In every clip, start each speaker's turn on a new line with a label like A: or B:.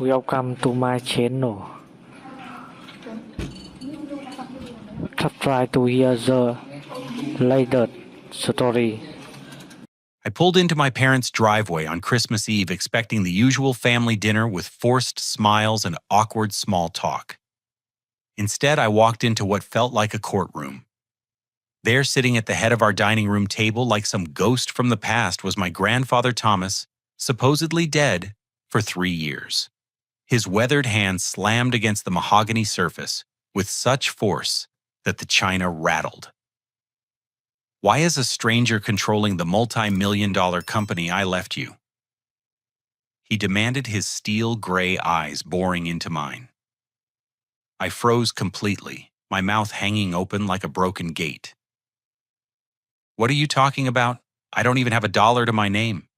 A: Welcome to my channel. Try to hear the latest story.
B: I pulled into my parents' driveway on Christmas Eve expecting the usual family dinner with forced smiles and awkward small talk. Instead, I walked into what felt like a courtroom. There, sitting at the head of our dining room table like some ghost from the past, was my grandfather Thomas, supposedly dead for 3 years. His weathered hand slammed against the mahogany surface with such force that the china rattled. Why is a stranger controlling the multi-million-dollar company I left you? He demanded, his steel gray eyes boring into mine. I froze completely, my mouth hanging open like a broken gate. What are you talking about? I don't even have $1 to my name.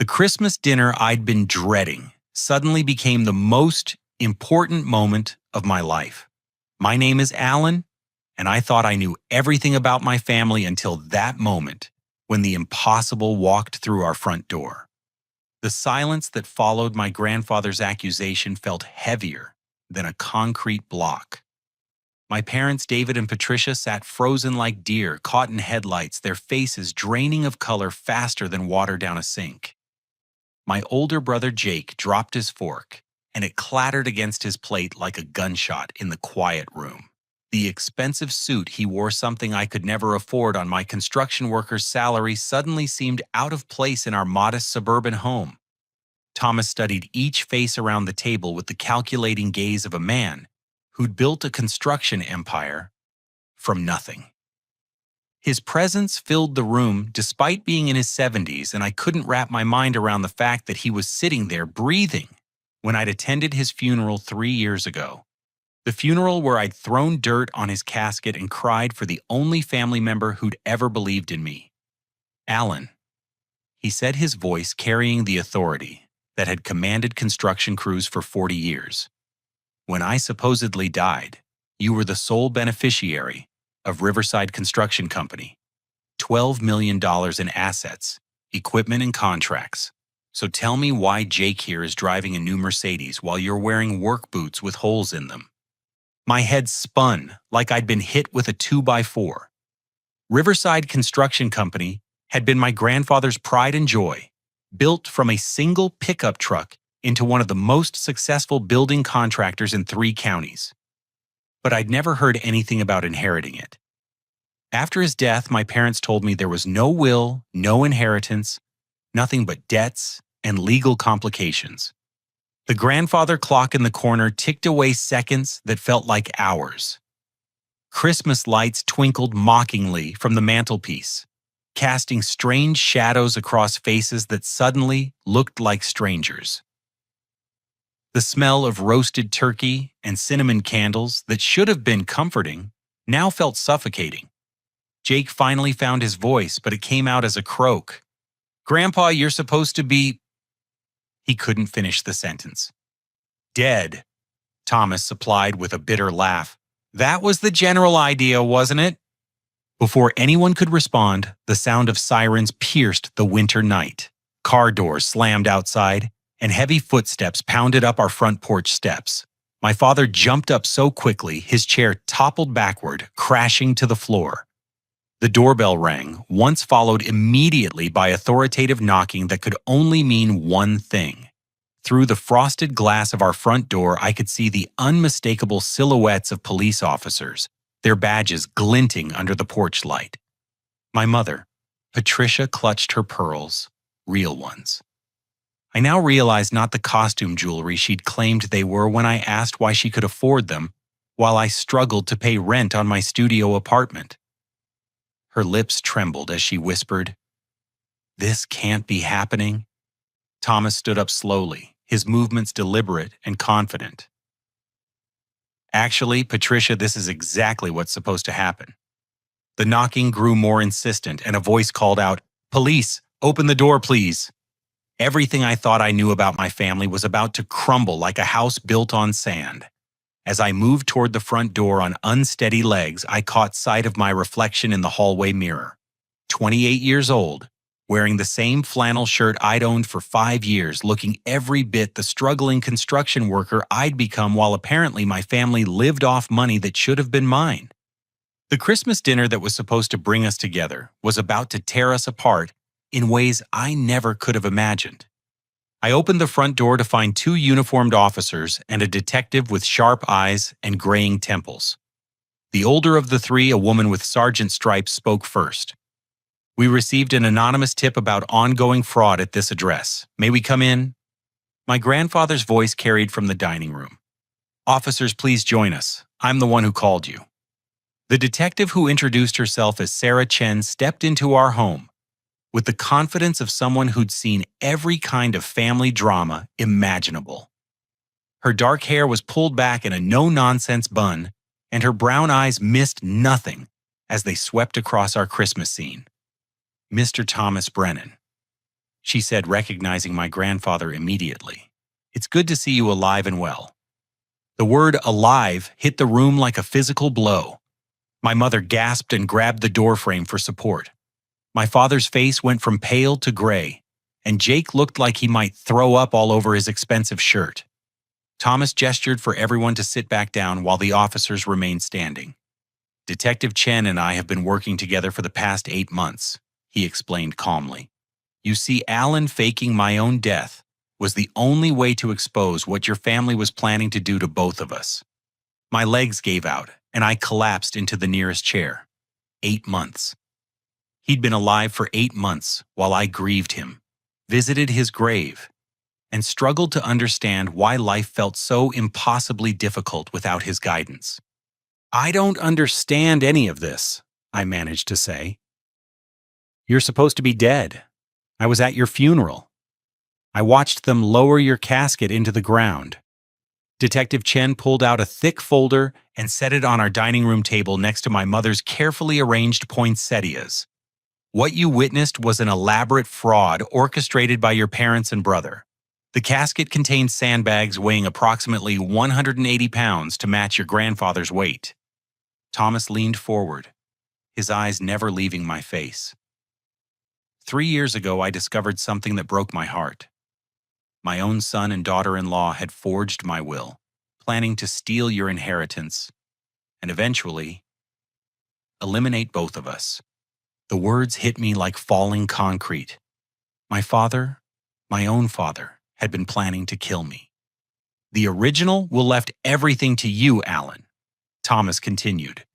B: The Christmas dinner I'd been dreading suddenly became the most important moment of my life. My name is Alan, and I thought I knew everything about my family until that moment when the impossible walked through our front door. The silence that followed my grandfather's accusation felt heavier than a concrete block. My parents, David and Patricia, sat frozen like deer, caught in headlights, their faces draining of color faster than water down a sink. My older brother Jake dropped his fork, and it clattered against his plate like a gunshot in the quiet room. The expensive suit he wore, something I could never afford on my construction worker's salary, suddenly seemed out of place in our modest suburban home. Thomas studied each face around the table with the calculating gaze of a man who'd built a construction empire from nothing. His presence filled the room despite being in his 70s, and I couldn't wrap my mind around the fact that he was sitting there breathing when I'd attended his funeral 3 years ago. The funeral where I'd thrown dirt on his casket and cried for the only family member who'd ever believed in me. Alan, he said, his voice carrying the authority that had commanded construction crews for 40 years. When I supposedly died, you were the sole beneficiary of Riverside Construction Company. $12 million in assets, equipment, and contracts. So tell me why Jake here is driving a new Mercedes while you're wearing work boots with holes in them. My head spun like I'd been hit with a 2x4. Riverside Construction Company had been my grandfather's pride and joy, built from a single pickup truck into one of the most successful building contractors in 3 counties. But I'd never heard anything about inheriting it. After his death, my parents told me there was no will, no inheritance, nothing but debts and legal complications. The grandfather clock in the corner ticked away seconds that felt like hours. Christmas lights twinkled mockingly from the mantelpiece, casting strange shadows across faces that suddenly looked like strangers. The smell of roasted turkey and cinnamon candles that should have been comforting now felt suffocating. Jake finally found his voice, but it came out as a croak. "Grandpa, you're supposed to be..." He couldn't finish the sentence. "Dead," Thomas supplied with a bitter laugh. "That was the general idea, wasn't it?" Before anyone could respond, the sound of sirens pierced the winter night. Car doors slammed outside, and heavy footsteps pounded up our front porch steps. My father jumped up so quickly, his chair toppled backward, crashing to the floor. The doorbell rang, once followed immediately by authoritative knocking that could only mean one thing. Through the frosted glass of our front door, I could see the unmistakable silhouettes of police officers, their badges glinting under the porch light. My mother, Patricia, clutched her pearls, real ones. I now realized not the costume jewelry she'd claimed they were when I asked why she could afford them, while I struggled to pay rent on my studio apartment. Her lips trembled as she whispered, "This can't be happening." Thomas stood up slowly, his movements deliberate and confident. "Actually, Patricia, this is exactly what's supposed to happen." The knocking grew more insistent, and a voice called out, "Police, open the door, please." Everything I thought I knew about my family was about to crumble like a house built on sand. As I moved toward the front door on unsteady legs, I caught sight of my reflection in the hallway mirror. 28 years old, wearing the same flannel shirt I'd owned for 5 years, looking every bit the struggling construction worker I'd become while apparently my family lived off money that should have been mine. The Christmas dinner that was supposed to bring us together was about to tear us apart in ways I never could have imagined. I opened the front door to find two uniformed officers and a detective with sharp eyes and graying temples. The older of the three, a woman with sergeant stripes, spoke first. "We received an anonymous tip about ongoing fraud at this address. May we come in?" My grandfather's voice carried from the dining room. "Officers, please join us. I'm the one who called you." The detective, who introduced herself as Sarah Chen, stepped into our home with the confidence of someone who'd seen every kind of family drama imaginable. Her dark hair was pulled back in a no-nonsense bun, and her brown eyes missed nothing as they swept across our Christmas scene. "Mr. Thomas Brennan," she said, recognizing my grandfather immediately. "It's good to see you alive and well." The word "alive" hit the room like a physical blow. My mother gasped and grabbed the doorframe for support. My father's face went from pale to gray, and Jake looked like he might throw up all over his expensive shirt. Thomas gestured for everyone to sit back down while the officers remained standing. "Detective Chen and I have been working together for the past 8 months, he explained calmly. "You see, Alan faking my own death was the only way to expose what your family was planning to do to both of us." My legs gave out, and I collapsed into the nearest chair. 8 months. He'd been alive for 8 months while I grieved him, visited his grave, and struggled to understand why life felt so impossibly difficult without his guidance. "I don't understand any of this," I managed to say. "You're supposed to be dead. I was at your funeral. I watched them lower your casket into the ground." Detective Chen pulled out a thick folder and set it on our dining room table next to my mother's carefully arranged poinsettias. "What you witnessed was an elaborate fraud orchestrated by your parents and brother. The casket contained sandbags weighing approximately 180 pounds to match your grandfather's weight." Thomas leaned forward, his eyes never leaving my face. 3 years ago, I discovered something that broke my heart. My own son and daughter-in-law had forged my will, planning to steal your inheritance and eventually eliminate both of us. The words hit me like falling concrete. My father, my own father, had been planning to kill me. "The original will left everything to you, Alan," Thomas continued.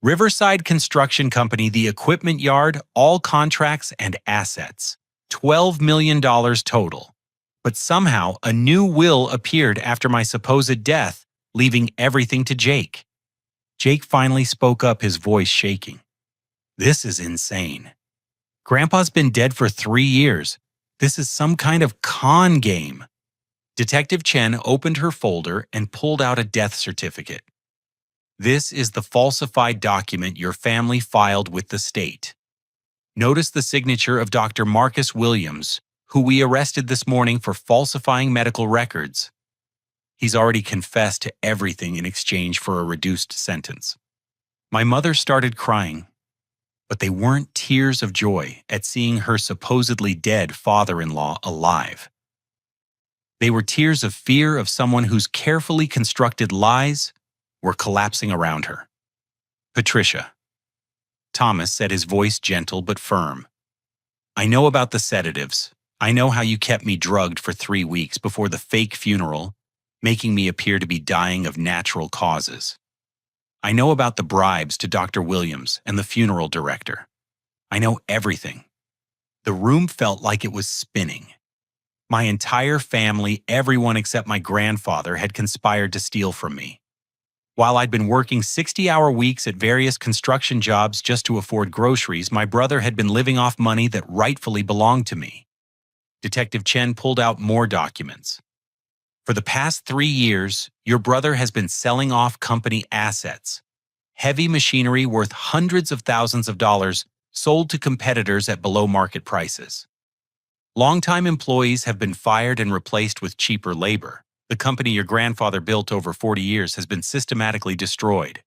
B: "Riverside Construction Company, the equipment yard, all contracts and assets. $12 million total. But somehow a new will appeared after my supposed death, leaving everything to Jake." Jake finally spoke up, his voice shaking. "This is insane. Grandpa's been dead for 3 years. This is some kind of con game." Detective Chen opened her folder and pulled out a death certificate. "This is the falsified document your family filed with the state. Notice the signature of Dr. Marcus Williams, who we arrested this morning for falsifying medical records. He's already confessed to everything in exchange for a reduced sentence." My mother started crying, but they weren't tears of joy at seeing her supposedly dead father-in-law alive. They were tears of fear of someone whose carefully constructed lies were collapsing around her. "Patricia," Thomas said, his voice gentle but firm, "I know about the sedatives. I know how you kept me drugged for 3 weeks before the fake funeral, making me appear to be dying of natural causes. I know about the bribes to Dr. Williams and the funeral director. I know everything." The room felt like it was spinning. My entire family, everyone except my grandfather, had conspired to steal from me. While I'd been working 60-hour weeks at various construction jobs just to afford groceries, my brother had been living off money that rightfully belonged to me. Detective Chen pulled out more documents. "For the past 3 years, your brother has been selling off company assets. Heavy machinery worth hundreds of thousands of dollars sold to competitors at below-market prices. Longtime employees have been fired and replaced with cheaper labor. The company your grandfather built over 40 years has been systematically destroyed.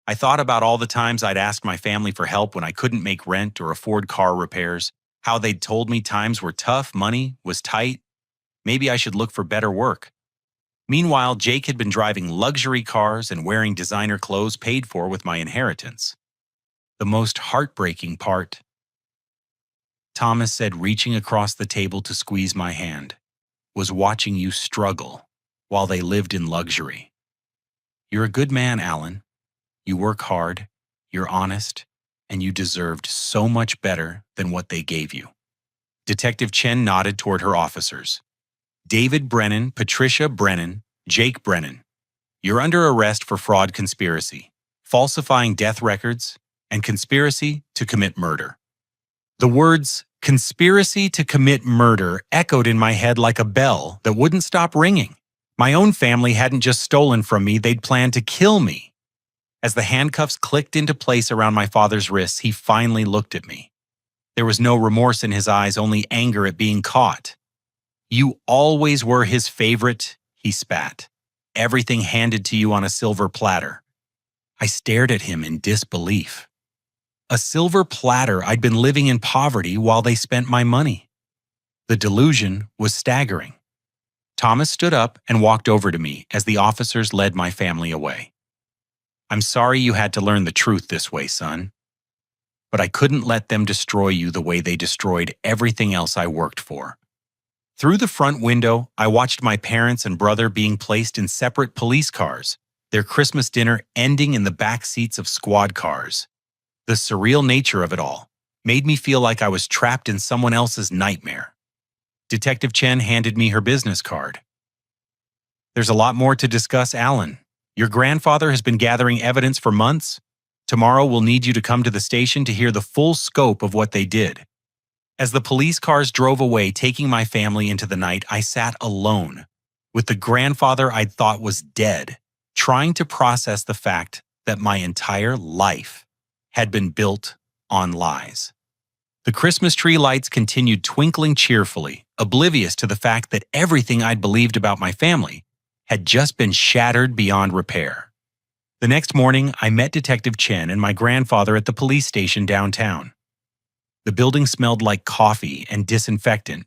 B: I thought about all the times I'd asked my family for help when I couldn't make rent or afford car repairs, how they'd told me times were tough, money was tight, maybe I should look for better work. Meanwhile, Jake had been driving luxury cars and wearing designer clothes paid for with my inheritance. The most heartbreaking part, Thomas said, reaching across the table to squeeze my hand, was watching you struggle while they lived in luxury. You're a good man, Alan. You work hard, you're honest, and you deserved so much better than what they gave you. Detective Chen nodded toward her officers. David Brennan, Patricia Brennan, Jake Brennan. You're under arrest for fraud conspiracy, falsifying death records, and conspiracy to commit murder. The words conspiracy to commit murder echoed in my head like a bell that wouldn't stop ringing. My own family hadn't just stolen from me, they'd planned to kill me. As the handcuffs clicked into place around my father's wrists, he finally looked at me. There was no remorse in his eyes, only anger at being caught. You always were his favorite, he spat. Everything handed to you on a silver platter. I stared at him in disbelief. A silver platter. I'd been living in poverty while they spent my money. The delusion was staggering. Thomas stood up and walked over to me as the officers led my family away. I'm sorry you had to learn the truth this way, son. But I couldn't let them destroy you the way they destroyed everything else I worked for. Through the front window, I watched my parents and brother being placed in separate police cars, their Christmas dinner ending in the back seats of squad cars. The surreal nature of it all made me feel like I was trapped in someone else's nightmare. Detective Chen handed me her business card. There's a lot more to discuss, Alan. Your grandfather has been gathering evidence for months. Tomorrow we'll need you to come to the station to hear the full scope of what they did. As the police cars drove away, taking my family into the night, I sat alone, with the grandfather I'd thought was dead, trying to process the fact that my entire life had been built on lies. The Christmas tree lights continued twinkling cheerfully, oblivious to the fact that everything I'd believed about my family had just been shattered beyond repair. The next morning, I met Detective Chen and my grandfather at the police station downtown. The building smelled like coffee and disinfectant,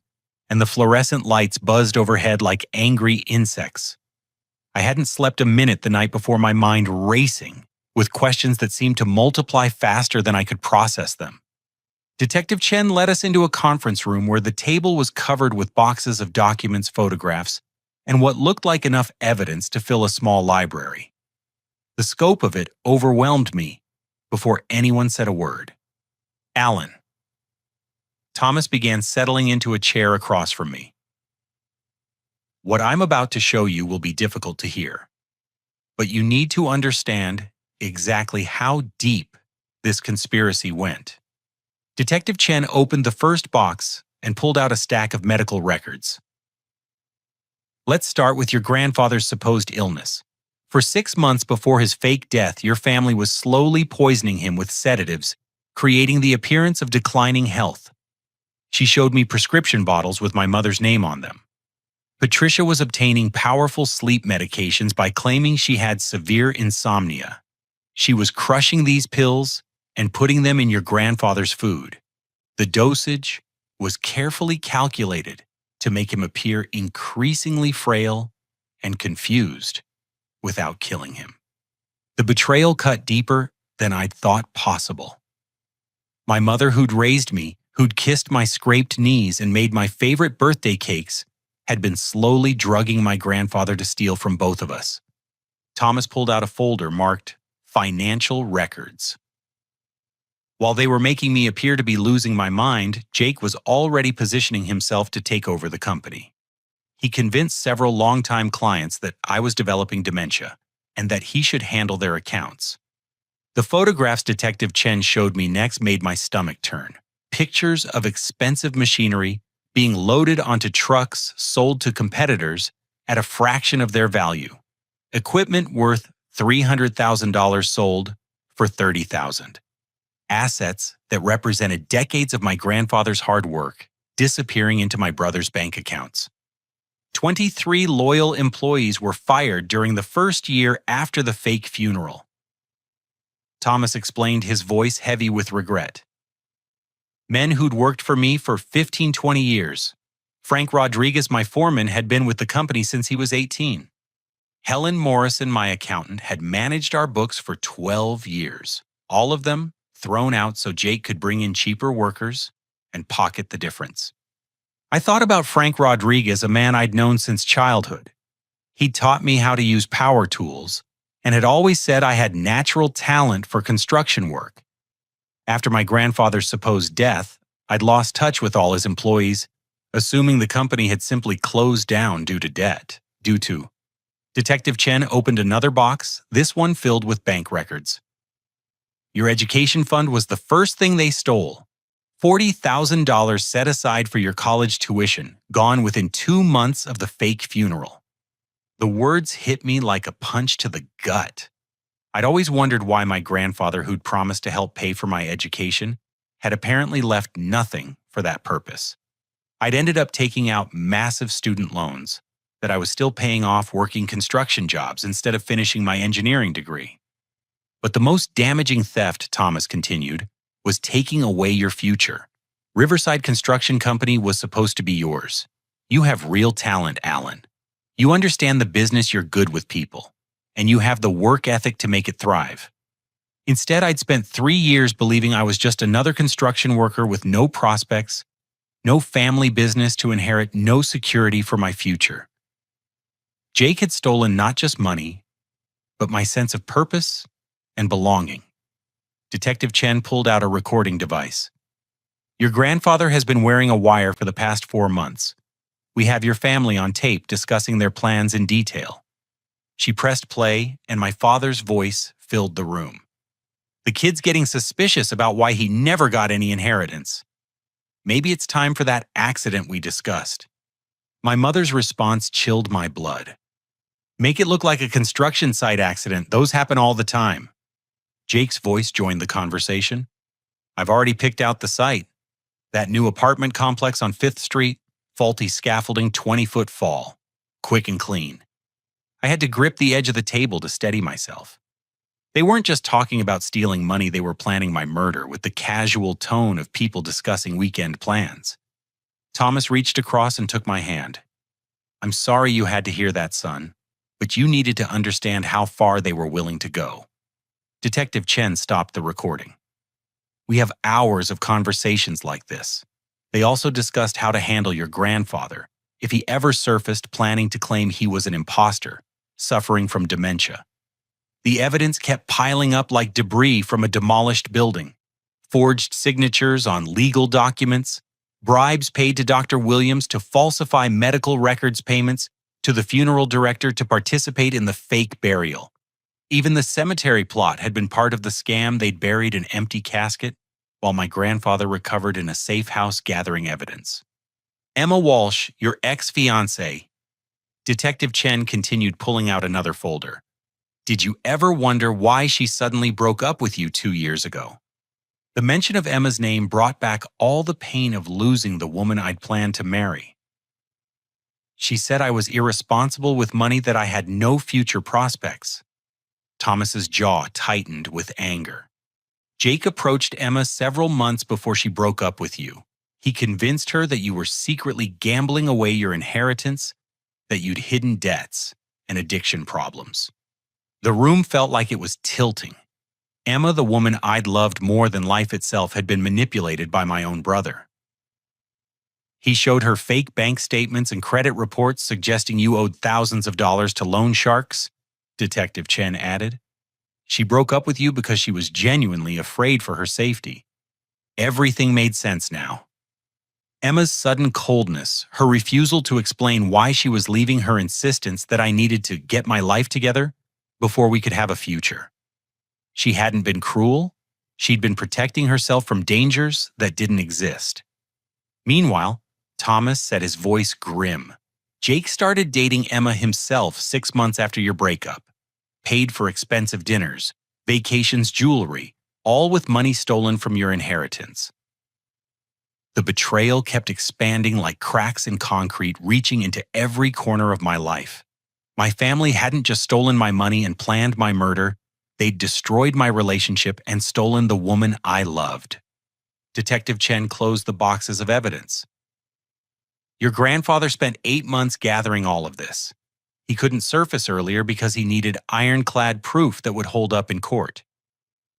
B: and the fluorescent lights buzzed overhead like angry insects. I hadn't slept a minute the night before, my mind racing with questions that seemed to multiply faster than I could process them. Detective Chen led us into a conference room where the table was covered with boxes of documents, photographs, and what looked like enough evidence to fill a small library. The scope of it overwhelmed me before anyone said a word. Alan. Thomas began settling into a chair across from me. What I'm about to show you will be difficult to hear, but you need to understand exactly how deep this conspiracy went. Detective Chen opened the first box and pulled out a stack of medical records. Let's start with your grandfather's supposed illness. For 6 months before his fake death, your family was slowly poisoning him with sedatives, creating the appearance of declining health. She showed me prescription bottles with my mother's name on them. Patricia was obtaining powerful sleep medications by claiming she had severe insomnia. She was crushing these pills and putting them in your grandfather's food. The dosage was carefully calculated to make him appear increasingly frail and confused without killing him. The betrayal cut deeper than I'd thought possible. My mother, who'd raised me, who'd kissed my scraped knees and made my favorite birthday cakes, had been slowly drugging my grandfather to steal from both of us. Thomas pulled out a folder marked Financial Records. While they were making me appear to be losing my mind, Jake was already positioning himself to take over the company. He convinced several longtime clients that I was developing dementia and that he should handle their accounts. The photographs Detective Chen showed me next made my stomach turn. Pictures of expensive machinery being loaded onto trucks sold to competitors at a fraction of their value. Equipment worth $300,000 sold for $30,000. Assets that represented decades of my grandfather's hard work disappearing into my brother's bank accounts. 23 loyal employees were fired during the first year after the fake funeral. Thomas explained, his voice heavy with regret. Men who'd worked for me for 15, 20 years. Frank Rodriguez, my foreman, had been with the company since he was 18. Helen Morrison, my accountant, had managed our books for 12 years, all of them thrown out so Jake could bring in cheaper workers and pocket the difference. I thought about Frank Rodriguez, a man I'd known since childhood. He'd taught me how to use power tools and had always said I had natural talent for construction work. After my grandfather's supposed death, I'd lost touch with all his employees, assuming the company had simply closed down due to debt. Detective Chen opened another box, this one filled with bank records. Your education fund was the first thing they stole. $40,000 set aside for your college tuition, gone within 2 months of the fake funeral. The words hit me like a punch to the gut. I'd always wondered why my grandfather, who'd promised to help pay for my education, had apparently left nothing for that purpose. I'd ended up taking out massive student loans that I was still paying off working construction jobs instead of finishing my engineering degree. But the most damaging theft, Thomas continued, was taking away your future. Riverside Construction Company was supposed to be yours. You have real talent, Alan. You understand the business, you're good with people, and you have the work ethic to make it thrive. Instead, I'd spent 3 years believing I was just another construction worker with no prospects, no family business to inherit, no security for my future. Jake had stolen not just money, but my sense of purpose and belonging. Detective Chen pulled out a recording device. Your grandfather has been wearing a wire for the past 4 months. We have your family on tape discussing their plans in detail. She pressed play, and my father's voice filled the room. The kid's getting suspicious about why he never got any inheritance. Maybe it's time for that accident we discussed. My mother's response chilled my blood. Make it look like a construction site accident. Those happen all the time. Jake's voice joined the conversation. I've already picked out the site. That new apartment complex on 5th Street, faulty scaffolding, 20-foot fall. Quick and clean. I had to grip the edge of the table to steady myself. They weren't just talking about stealing money, they were planning my murder with the casual tone of people discussing weekend plans. Thomas reached across and took my hand. I'm sorry you had to hear that, son, but you needed to understand how far they were willing to go. Detective Chen stopped the recording. We have hours of conversations like this. They also discussed how to handle your grandfather if he ever surfaced planning to claim he was an imposter, suffering from dementia. The evidence kept piling up like debris from a demolished building. Forged signatures on legal documents, bribes paid to Dr. Williams to falsify medical records payments to the funeral director to participate in the fake burial. Even the cemetery plot had been part of the scam. They'd buried an empty casket while my grandfather recovered in a safe house gathering evidence. Emma Walsh, your ex-fiancée. Detective Chen continued pulling out another folder. Did you ever wonder why she suddenly broke up with you 2 years ago? The mention of Emma's name brought back all the pain of losing the woman I'd planned to marry. She said I was irresponsible with money, that I had no future prospects. Thomas's jaw tightened with anger. Jake approached Emma several months before she broke up with you. He convinced her that you were secretly gambling away your inheritance, that you'd hidden debts and addiction problems. The room felt like it was tilting. Emma, the woman I'd loved more than life itself, had been manipulated by my own brother. He showed her fake bank statements and credit reports suggesting you owed thousands of dollars to loan sharks, Detective Chen added. She broke up with you because she was genuinely afraid for her safety. Everything made sense now. Emma's sudden coldness, her refusal to explain why she was leaving, her insistence that I needed to get my life together before we could have a future. She hadn't been cruel. She'd been protecting herself from dangers that didn't exist. Meanwhile, Thomas said, his voice grim, Jake started dating Emma himself 6 months after your breakup. Paid for expensive dinners, vacations, jewelry, all with money stolen from your inheritance. The betrayal kept expanding like cracks in concrete, reaching into every corner of my life. My family hadn't just stolen my money and planned my murder, they'd destroyed my relationship and stolen the woman I loved. Detective Chen closed the boxes of evidence. Your grandfather spent 8 months gathering all of this. He couldn't surface earlier because he needed ironclad proof that would hold up in court.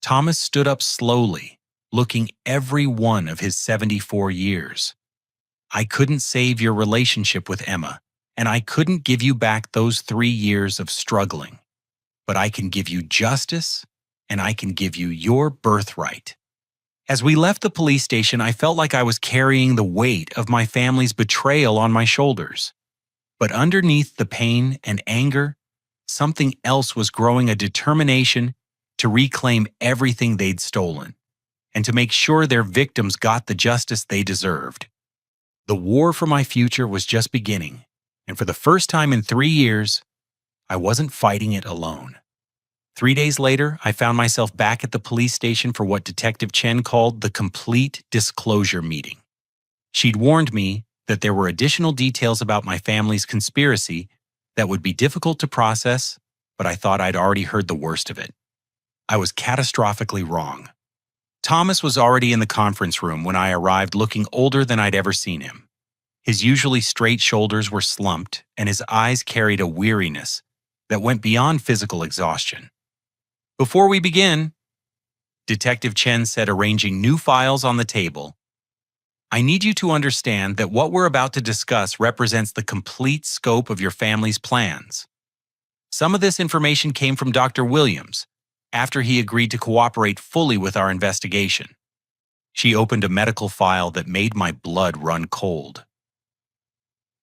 B: Thomas stood up slowly, looking every one of his 74 years. I couldn't save your relationship with Emma, and I couldn't give you back those 3 years of struggling. But I can give you justice, and I can give you your birthright. As we left the police station, I felt like I was carrying the weight of my family's betrayal on my shoulders. But underneath the pain and anger, something else was growing, a determination to reclaim everything they'd stolen and to make sure their victims got the justice they deserved. The war for my future was just beginning, and for the first time in 3 years, I wasn't fighting it alone. 3 days later, I found myself back at the police station for what Detective Chen called the complete disclosure meeting. She'd warned me that there were additional details about my family's conspiracy that would be difficult to process, but I thought I'd already heard the worst of it. I was catastrophically wrong. Thomas was already in the conference room when I arrived, looking older than I'd ever seen him. His usually straight shoulders were slumped, and his eyes carried a weariness that went beyond physical exhaustion. Before we begin, Detective Chen said, arranging new files on the table, I need you to understand that what we're about to discuss represents the complete scope of your family's plans. Some of this information came from Dr. Williams after he agreed to cooperate fully with our investigation. She opened a medical file that made my blood run cold.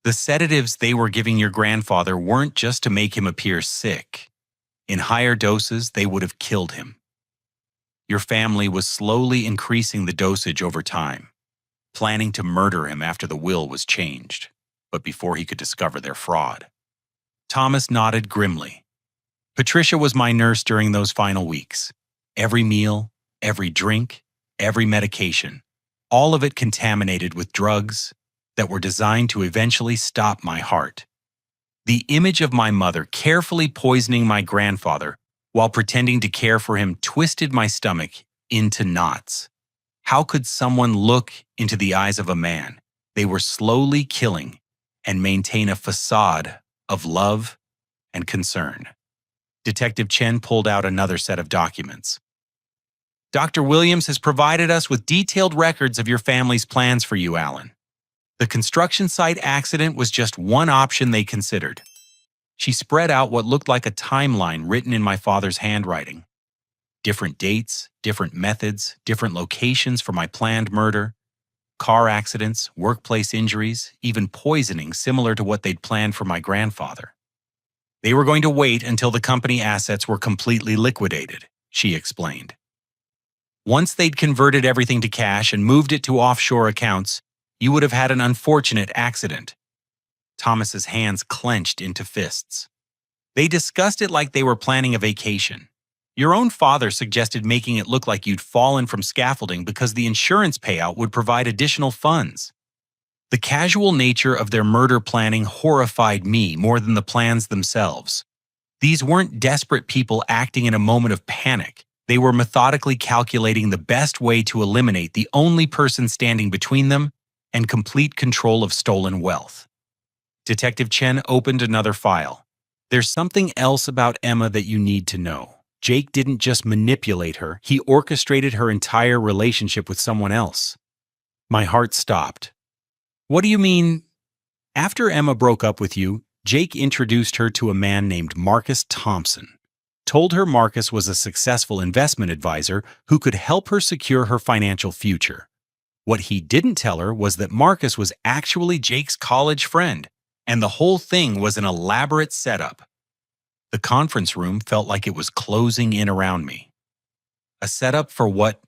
B: The sedatives they were giving your grandfather weren't just to make him appear sick. In higher doses, they would have killed him. Your family was slowly increasing the dosage over time, planning to murder him after the will was changed, but before he could discover their fraud. Thomas nodded grimly. Patricia was my nurse during those final weeks. Every meal, every drink, every medication, all of it contaminated with drugs that were designed to eventually stop my heart. The image of my mother carefully poisoning my grandfather while pretending to care for him twisted my stomach into knots. How could someone look into the eyes of a man they were slowly killing and maintain a facade of love and concern? Detective Chen pulled out another set of documents. Dr. Williams has provided us with detailed records of your family's plans for you, Alan. The construction site accident was just one option they considered. She spread out what looked like a timeline written in my father's handwriting. Different dates, different methods, different locations for my planned murder, car accidents, workplace injuries, even poisoning similar to what they'd planned for my grandfather. They were going to wait until the company assets were completely liquidated, she explained. Once they'd converted everything to cash and moved it to offshore accounts, you would have had an unfortunate accident. Thomas's hands clenched into fists. They discussed it like they were planning a vacation. Your own father suggested making it look like you'd fallen from scaffolding because the insurance payout would provide additional funds. The casual nature of their murder planning horrified me more than the plans themselves. These weren't desperate people acting in a moment of panic. They were methodically calculating the best way to eliminate the only person standing between them and complete control of stolen wealth. Detective Chen opened another file. There's something else about Emma that you need to know. Jake didn't just manipulate her, he orchestrated her entire relationship with someone else. My heart stopped. What do you mean? After Emma broke up with you, Jake introduced her to a man named Marcus Thompson. Told her Marcus was a successful investment advisor who could help her secure her financial future. What he didn't tell her was that Marcus was actually Jake's college friend, and the whole thing was an elaborate setup. The conference room felt like it was closing in around me. A setup for what?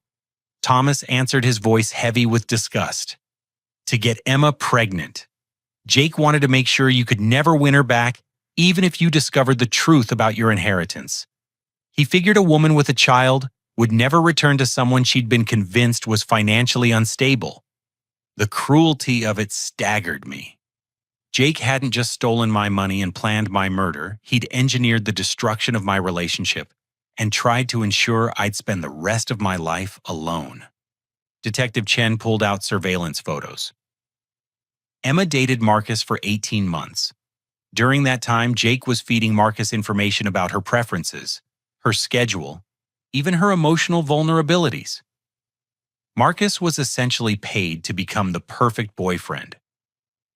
B: Thomas answered, his voice heavy with disgust. To get Emma pregnant. Jake wanted to make sure you could never win her back, even if you discovered the truth about your inheritance. He figured a woman with a child would never return to someone she'd been convinced was financially unstable. The cruelty of it staggered me. Jake hadn't just stolen my money and planned my murder, he'd engineered the destruction of my relationship and tried to ensure I'd spend the rest of my life alone. Detective Chen pulled out surveillance photos. Emma dated Marcus for 18 months. During that time, Jake was feeding Marcus information about her preferences, her schedule, even her emotional vulnerabilities. Marcus was essentially paid to become the perfect boyfriend.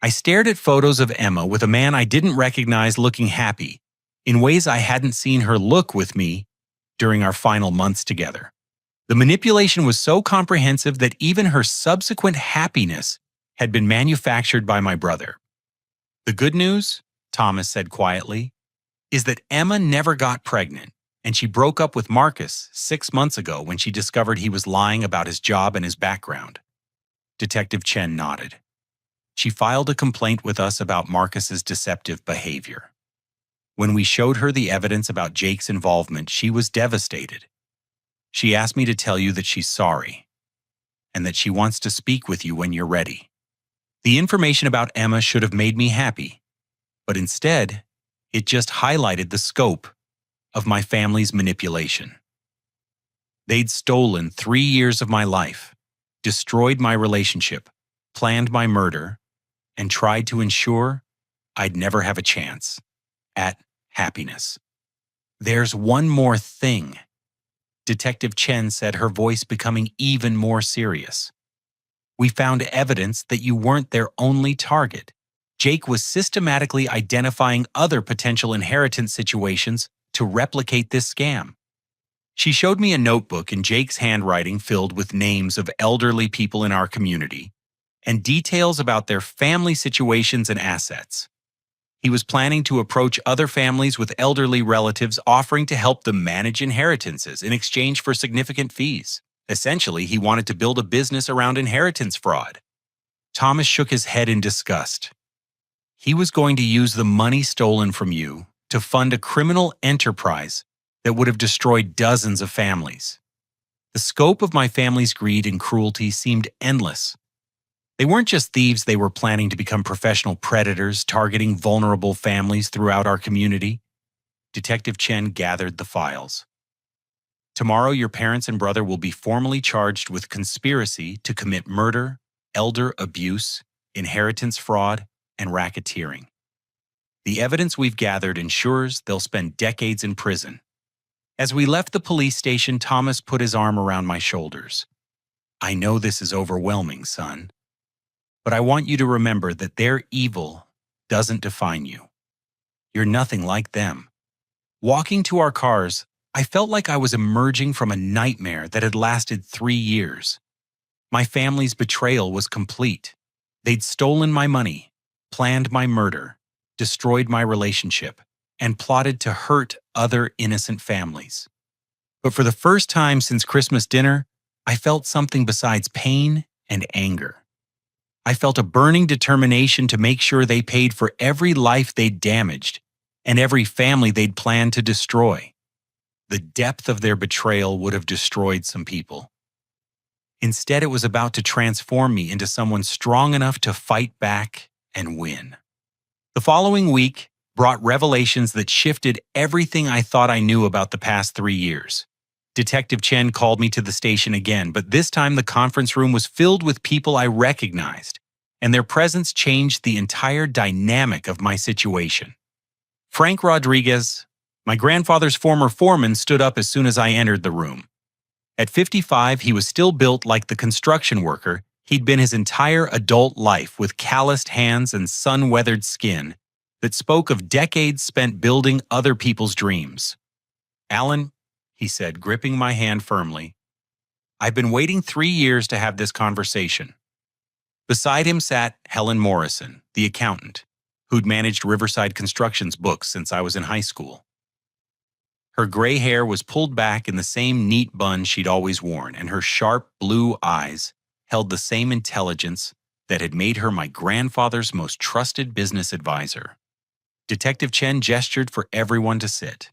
B: I stared at photos of Emma with a man I didn't recognize looking happy, in ways I hadn't seen her look with me during our final months together. The manipulation was so comprehensive that even her subsequent happiness had been manufactured by my brother. The good news, Thomas said quietly, is that Emma never got pregnant, and she broke up with Marcus 6 months ago when she discovered he was lying about his job and his background. Detective Chen nodded. She filed a complaint with us about Marcus's deceptive behavior. When we showed her the evidence about Jake's involvement, she was devastated. She asked me to tell you that she's sorry, and that she wants to speak with you when you're ready. The information about Emma should have made me happy, but instead, it just highlighted the scope of my family's manipulation. They'd stolen 3 years of my life, destroyed my relationship, planned my murder, and tried to ensure I'd never have a chance at happiness. There's one more thing, Detective Chen said, her voice becoming even more serious. We found evidence that you weren't their only target. Jake was systematically identifying other potential inheritance situations to replicate this scam. She showed me a notebook in Jake's handwriting filled with names of elderly people in our community and details about their family situations and assets. He was planning to approach other families with elderly relatives, offering to help them manage inheritances in exchange for significant fees. Essentially, he wanted to build a business around inheritance fraud. Thomas shook his head in disgust. He was going to use the money stolen from you to fund a criminal enterprise that would have destroyed dozens of families. The scope of my family's greed and cruelty seemed endless. They weren't just thieves, they were planning to become professional predators, targeting vulnerable families throughout our community. Detective Chen gathered the files. Tomorrow, your parents and brother will be formally charged with conspiracy to commit murder, elder abuse, inheritance fraud, and racketeering. The evidence we've gathered ensures they'll spend decades in prison. As we left the police station, Thomas put his arm around my shoulders. I know this is overwhelming, son, but I want you to remember that their evil doesn't define you. You're nothing like them. Walking to our cars, I felt like I was emerging from a nightmare that had lasted 3 years. My family's betrayal was complete. They'd stolen my money, planned my murder, destroyed my relationship, and plotted to hurt other innocent families. But for the first time since Christmas dinner, I felt something besides pain and anger. I felt a burning determination to make sure they paid for every life they'd damaged and every family they'd planned to destroy. The depth of their betrayal would have destroyed some people. Instead, it was about to transform me into someone strong enough to fight back and win. The following week brought revelations that shifted everything I thought I knew about the past 3 years. Detective Chen called me to the station again, but this time the conference room was filled with people I recognized, and their presence changed the entire dynamic of my situation. Frank Rodriguez, my grandfather's former foreman, stood up as soon as I entered the room. At 55, he was still built like the construction worker he'd been his entire adult life, with calloused hands and sun-weathered skin that spoke of decades spent building other people's dreams. "Alan," he said, gripping my hand firmly, "I've been waiting 3 years to have this conversation." Beside him sat Helen Morrison, the accountant, who'd managed Riverside Construction's books since I was in high school. Her gray hair was pulled back in the same neat bun she'd always worn, and her sharp blue eyes held the same intelligence that had made her my grandfather's most trusted business advisor. Detective Chen gestured for everyone to sit.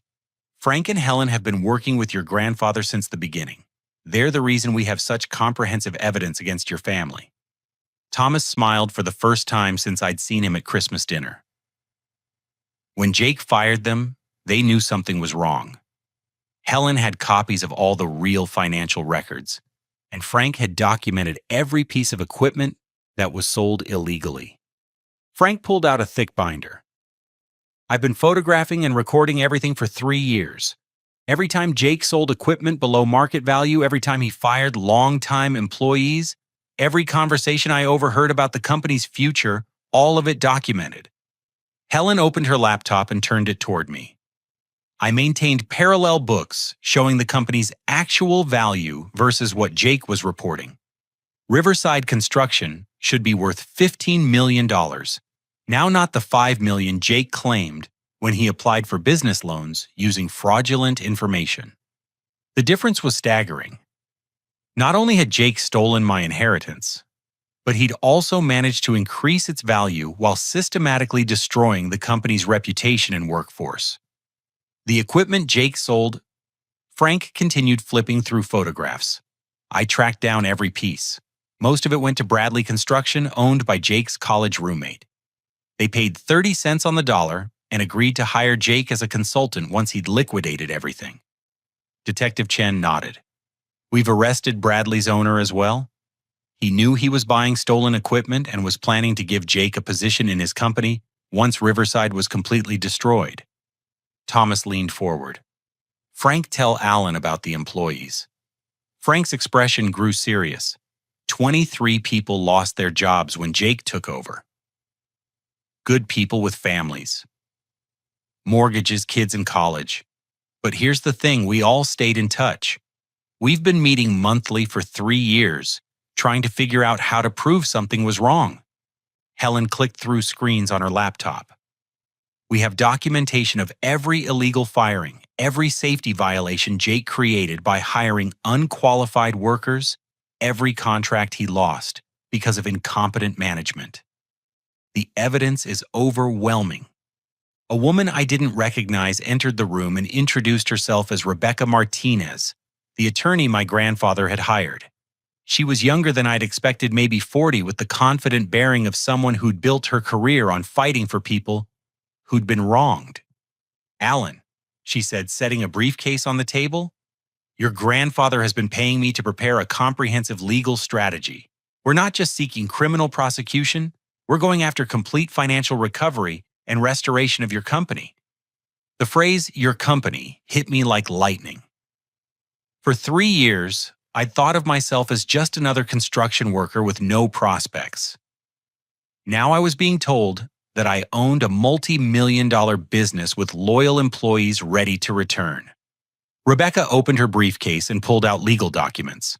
B: "Frank and Helen have been working with your grandfather since the beginning. They're the reason we have such comprehensive evidence against your family." Thomas smiled for the first time since I'd seen him at Christmas dinner. When Jake fired them, they knew something was wrong. Helen had copies of all the real financial records, and Frank had documented every piece of equipment that was sold illegally. Frank pulled out a thick binder. "I've been photographing and recording everything for 3 years. Every time Jake sold equipment below market value, every time he fired long-time employees, every conversation I overheard about the company's future, all of it documented." Helen opened her laptop and turned it toward me. "I maintained parallel books showing the company's actual value versus what Jake was reporting. Riverside Construction should be worth $15 million. Now not the $5 million Jake claimed when he applied for business loans using fraudulent information." The difference was staggering. Not only had Jake stolen my inheritance, but he'd also managed to increase its value while systematically destroying the company's reputation and workforce. The equipment Jake sold. Frank continued flipping through photographs. "I tracked down every piece. Most of it went to Bradley Construction, owned by Jake's college roommate. They paid 30 cents on the dollar and agreed to hire Jake as a consultant once he'd liquidated everything." Detective Chen nodded. "We've arrested Bradley's owner as well. He knew he was buying stolen equipment and was planning to give Jake a position in his company once Riverside was completely destroyed." Thomas leaned forward. "Frank, tell Alan about the employees." Frank's expression grew serious. 23 people lost their jobs when Jake took over. Good people with families. Mortgages, kids in college. But here's the thing, we all stayed in touch. We've been meeting monthly for 3 years, trying to figure out how to prove something was wrong. Helen clicked through screens on her laptop. "We have documentation of every illegal firing, every safety violation Jake created by hiring unqualified workers, every contract he lost because of incompetent management. The evidence is overwhelming." A woman I didn't recognize entered the room and introduced herself as Rebecca Martinez, the attorney my grandfather had hired. She was younger than I'd expected, maybe 40, with the confident bearing of someone who'd built her career on fighting for people who'd been wronged. "Alan," she said, setting a briefcase on the table, "your grandfather has been paying me to prepare a comprehensive legal strategy. We're not just seeking criminal prosecution, we're going after complete financial recovery and restoration of your company." The phrase, "your company," hit me like lightning. For 3 years, I'd thought of myself as just another construction worker with no prospects. Now I was being told that I owned a multi-million-dollar business with loyal employees ready to return. Rebecca opened her briefcase and pulled out legal documents.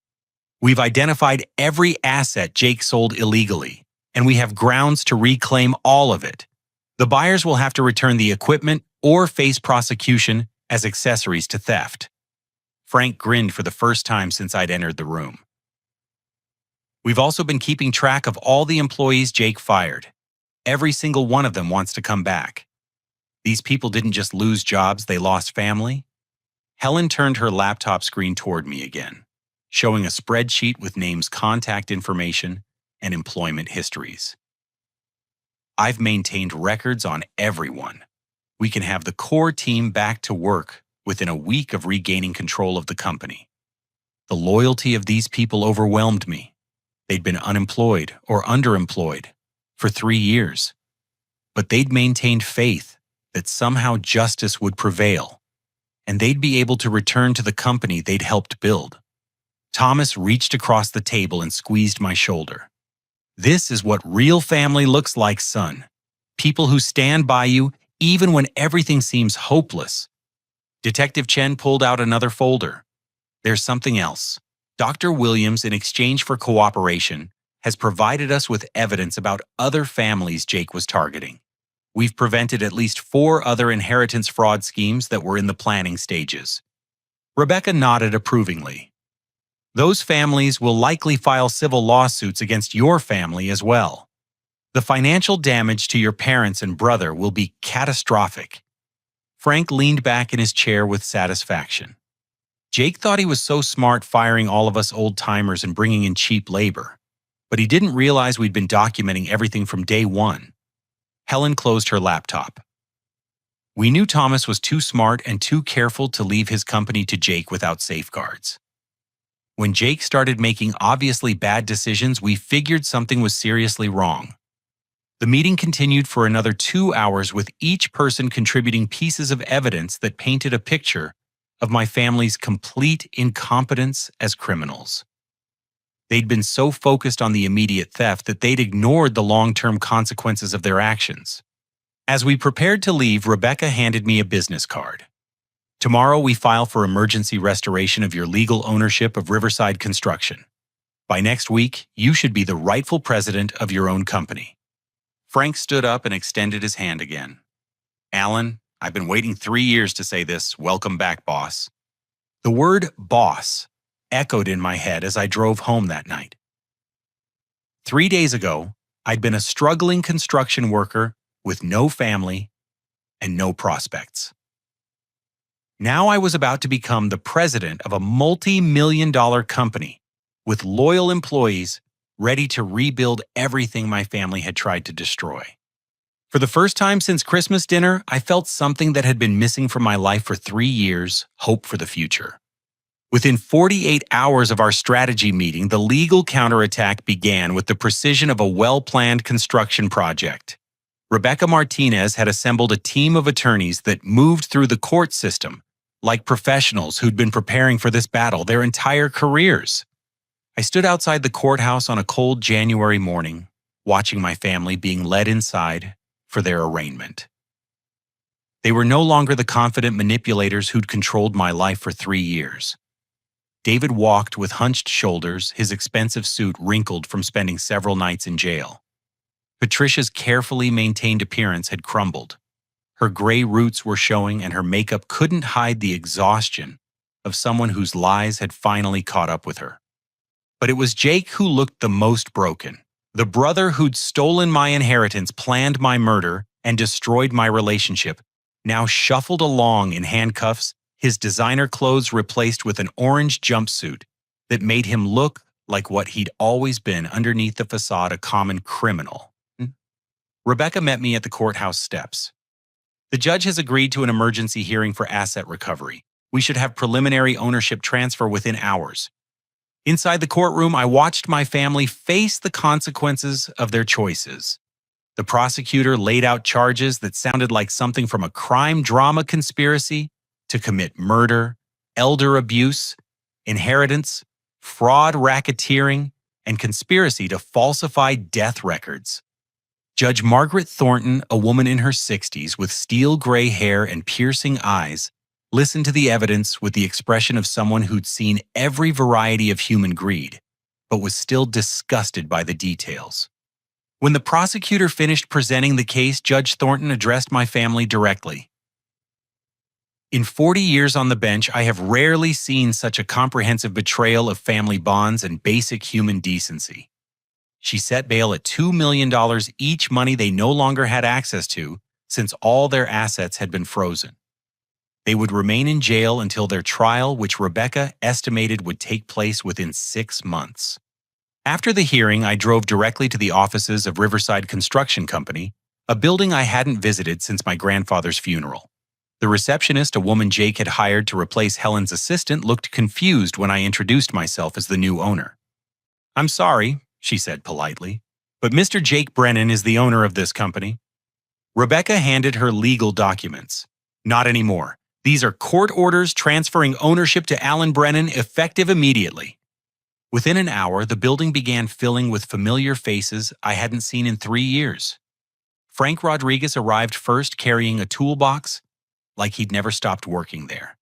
B: "We've identified every asset Jake sold illegally, and we have grounds to reclaim all of it. The buyers will have to return the equipment or face prosecution as accessories to theft." Frank grinned for the first time since I'd entered the room. "We've also been keeping track of all the employees Jake fired. Every single one of them wants to come back. These people didn't just lose jobs, they lost family." Helen turned her laptop screen toward me again, showing a spreadsheet with names, contact information, and employment histories. "I've maintained records on everyone. We can have the core team back to work within a week of regaining control of the company. The loyalty of these people overwhelmed me. They'd been unemployed or underemployed for 3 years, but they'd maintained faith that somehow justice would prevail, and they'd be able to return to the company they'd helped build." Thomas reached across the table and squeezed my shoulder. "This is what real family looks like, son. People who stand by you even when everything seems hopeless." Detective Chen pulled out another folder. "There's something else. Dr. Williams, in exchange for cooperation, has provided us with evidence about other families Jake was targeting. We've prevented at least 4 other inheritance fraud schemes that were in the planning stages." Rebecca nodded approvingly. "Those families will likely file civil lawsuits against your family as well. The financial damage to your parents and brother will be catastrophic." Frank leaned back in his chair with satisfaction. Jake thought he was so smart firing all of us old-timers and bringing in cheap labor, but he didn't realize we'd been documenting everything from day one. Helen closed her laptop. "We knew Thomas was too smart and too careful to leave his company to Jake without safeguards. When Jake started making obviously bad decisions, we figured something was seriously wrong. The meeting continued for another 2 hours, with each person contributing pieces of evidence that painted a picture of my family's complete incompetence as criminals. They'd been so focused on the immediate theft that they'd ignored the long-term consequences of their actions. As we prepared to leave, Rebecca handed me a business card. Tomorrow we file for emergency restoration of your legal ownership of Riverside Construction. By next week, you should be the rightful president of your own company. Frank stood up and extended his hand again. Alan, I've been waiting 3 years to say this. Welcome back, boss. The word boss echoed in my head as I drove home that night. 3 days ago, I'd been a struggling construction worker with no family and no prospects. Now I was about to become the president of a multi-million-dollar company with loyal employees ready to rebuild everything my family had tried to destroy. For the first time since Christmas dinner, I felt something that had been missing from my life for 3 years: hope for the future. Within 48 hours of our strategy meeting, the legal counterattack began with the precision of a well-planned construction project. Rebecca Martinez had assembled a team of attorneys that moved through the court system like professionals who'd been preparing for this battle their entire careers. I stood outside the courthouse on a cold January morning, watching my family being led inside for their arraignment. They were no longer the confident manipulators who'd controlled my life for 3 years. David walked with hunched shoulders, his expensive suit wrinkled from spending several nights in jail. Patricia's carefully maintained appearance had crumbled. Her gray roots were showing, and her makeup couldn't hide the exhaustion of someone whose lies had finally caught up with her. But it was Jake who looked the most broken. The brother who'd stolen my inheritance, planned my murder, and destroyed my relationship, now shuffled along in handcuffs, his designer clothes replaced with an orange jumpsuit that made him look like what he'd always been underneath the facade, a common criminal. Rebecca met me at the courthouse steps. The judge has agreed to an emergency hearing for asset recovery. We should have preliminary ownership transfer within hours. Inside the courtroom, I watched my family face the consequences of their choices. The prosecutor laid out charges that sounded like something from a crime drama conspiracy to commit murder, elder abuse, inheritance, fraud, racketeering, and conspiracy to falsify death records. Judge Margaret Thornton, a woman in her 60s with steel gray hair and piercing eyes, listened to the evidence with the expression of someone who'd seen every variety of human greed, but was still disgusted by the details. When the prosecutor finished presenting the case, Judge Thornton addressed my family directly. In 40 years on the bench, I have rarely seen such a comprehensive betrayal of family bonds and basic human decency. She set bail at $2 million each, money they no longer had access to since all their assets had been frozen. They would remain in jail until their trial, which Rebecca estimated would take place within 6 months. After the hearing, I drove directly to the offices of Riverside Construction Company, a building I hadn't visited since my grandfather's funeral. The receptionist, a woman Jake had hired to replace Helen's assistant, looked confused when I introduced myself as the new owner. "I'm sorry," she said politely, "but Mr. Jake Brennan is the owner of this company." Rebecca handed her legal documents. "Not anymore. These are court orders transferring ownership to Alan Brennan, effective immediately." Within an hour, the building began filling with familiar faces I hadn't seen in 3 years. Frank Rodriguez arrived first, carrying a toolbox, like he'd never stopped working there.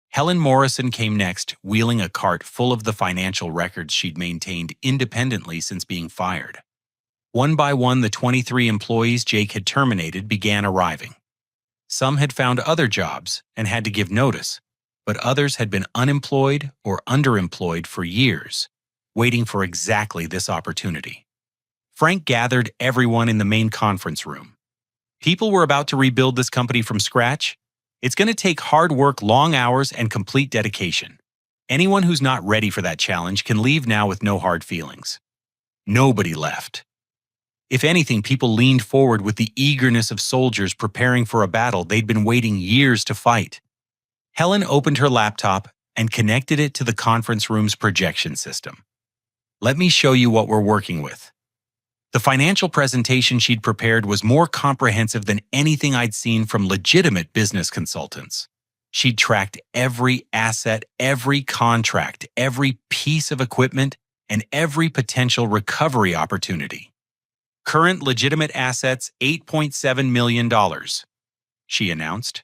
B: Helen Morrison came next, wheeling a cart full of the financial records she'd maintained independently since being fired. One by one, the 23 employees Jake had terminated began arriving. Some had found other jobs and had to give notice, but others had been unemployed or underemployed for years, waiting for exactly this opportunity. Frank gathered everyone in the main conference room. "People were about to rebuild this company from scratch. It's going to take hard work, long hours, and complete dedication. Anyone who's not ready for that challenge can leave now with no hard feelings." Nobody left. If anything, people leaned forward with the eagerness of soldiers preparing for a battle they'd been waiting years to fight. Helen opened her laptop and connected it to the conference room's projection system. Let me show you what we're working with. The financial presentation she'd prepared was more comprehensive than anything I'd seen from legitimate business consultants. She'd tracked every asset, every contract, every piece of equipment, and every potential recovery opportunity. Current legitimate assets, $8.7 million, she announced.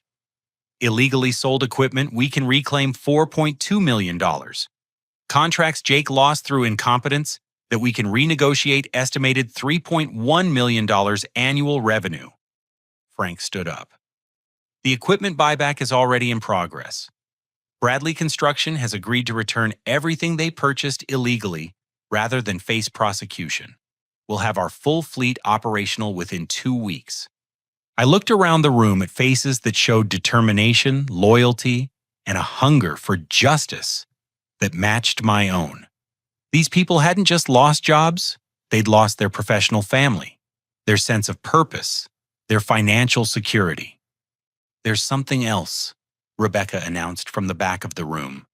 B: Illegally sold equipment, we can reclaim $4.2 million. Contracts Jake lost through incompetence, that we can renegotiate, estimated $3.1 million annual revenue. Frank stood up. The equipment buyback is already in progress. Bradley Construction has agreed to return everything they purchased illegally rather than face prosecution. We'll have our full fleet operational within 2 weeks. I looked around the room at faces that showed determination, loyalty, and a hunger for justice that matched my own. These people hadn't just lost jobs, they'd lost their professional family, their sense of purpose, their financial security. There's something else, Rebecca announced from the back of the room.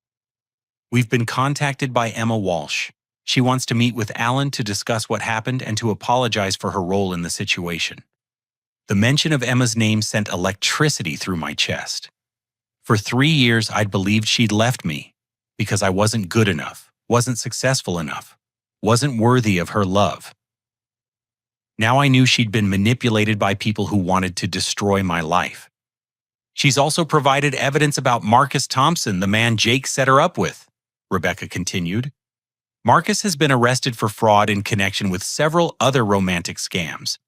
B: We've been contacted by Emma Walsh. She wants to meet with Alan to discuss what happened and to apologize for her role in the situation. The mention of Emma's name sent electricity through my chest. For 3 years, I'd believed she'd left me because I wasn't good enough, wasn't successful enough, wasn't worthy of her love. Now I knew she'd been manipulated by people who wanted to destroy my life. She's also provided evidence about Marcus Thompson, the man Jake set her up with, Rebecca continued. Marcus has been arrested for fraud in connection with several other romantic scams.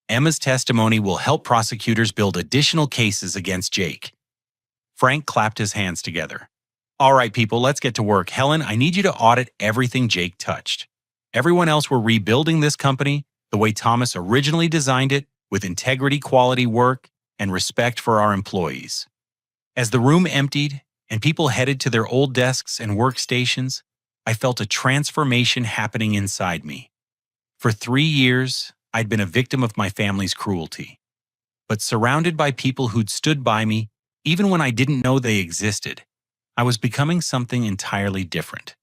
B: Emma's testimony will help prosecutors build additional cases against Jake. Frank clapped his hands together. All right, people, let's get to work. Helen, I need you to audit everything Jake touched. Everyone else, we're rebuilding this company the way Thomas originally designed it, with integrity, quality work, and respect for our employees. As the room emptied and people headed to their old desks and workstations, I felt a transformation happening inside me. For 3 years, I'd been a victim of my family's cruelty. But surrounded by people who'd stood by me, even when I didn't know they existed, I was becoming something entirely different.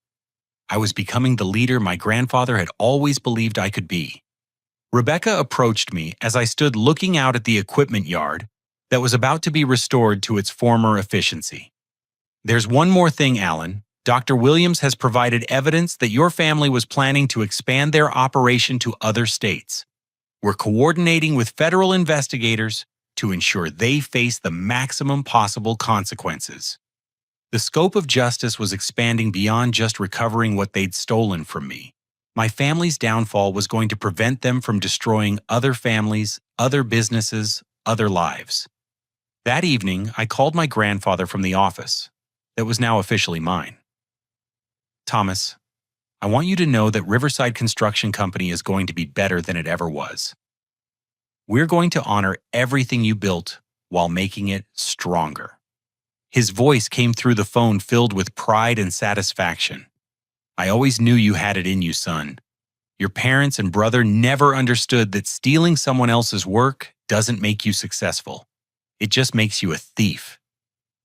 B: I was becoming the leader my grandfather had always believed I could be. Rebecca approached me as I stood looking out at the equipment yard that was about to be restored to its former efficiency. There's one more thing, Alan. Dr. Williams has provided evidence that your family was planning to expand their operation to other states. We're coordinating with federal investigators to ensure they face the maximum possible consequences. The scope of justice was expanding beyond just recovering what they'd stolen from me. My family's downfall was going to prevent them from destroying other families, other businesses, other lives. That evening, I called my grandfather from the office that was now officially mine. Thomas, I want you to know that Riverside Construction Company is going to be better than it ever was. We're going to honor everything you built while making it stronger. His voice came through the phone filled with pride and satisfaction. I always knew you had it in you, son. Your parents and brother never understood that stealing someone else's work doesn't make you successful. It just makes you a thief.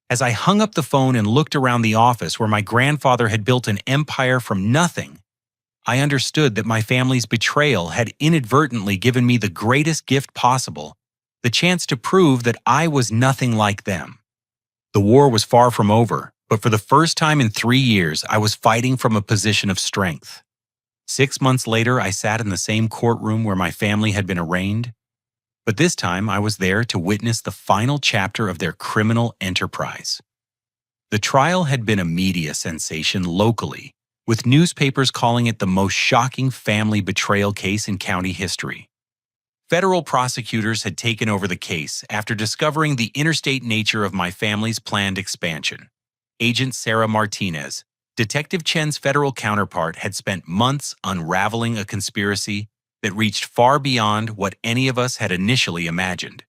B: As I hung up the phone and looked around the office where my grandfather had built an empire from nothing, I understood that my family's betrayal had inadvertently given me the greatest gift possible, the chance to prove that I was nothing like them. The war was far from over, but for the first time in 3 years, I was fighting from a position of strength. 6 months later, I sat in the same courtroom where my family had been arraigned, but this time I was there to witness the final chapter of their criminal enterprise. The trial had been a media sensation locally, with newspapers calling it the most shocking family betrayal case in county history. Federal prosecutors had taken over the case after discovering the interstate nature of my family's planned expansion. Agent Sarah Martinez, Detective Chen's federal counterpart, had spent months unraveling a conspiracy that reached far beyond what any of us had initially imagined.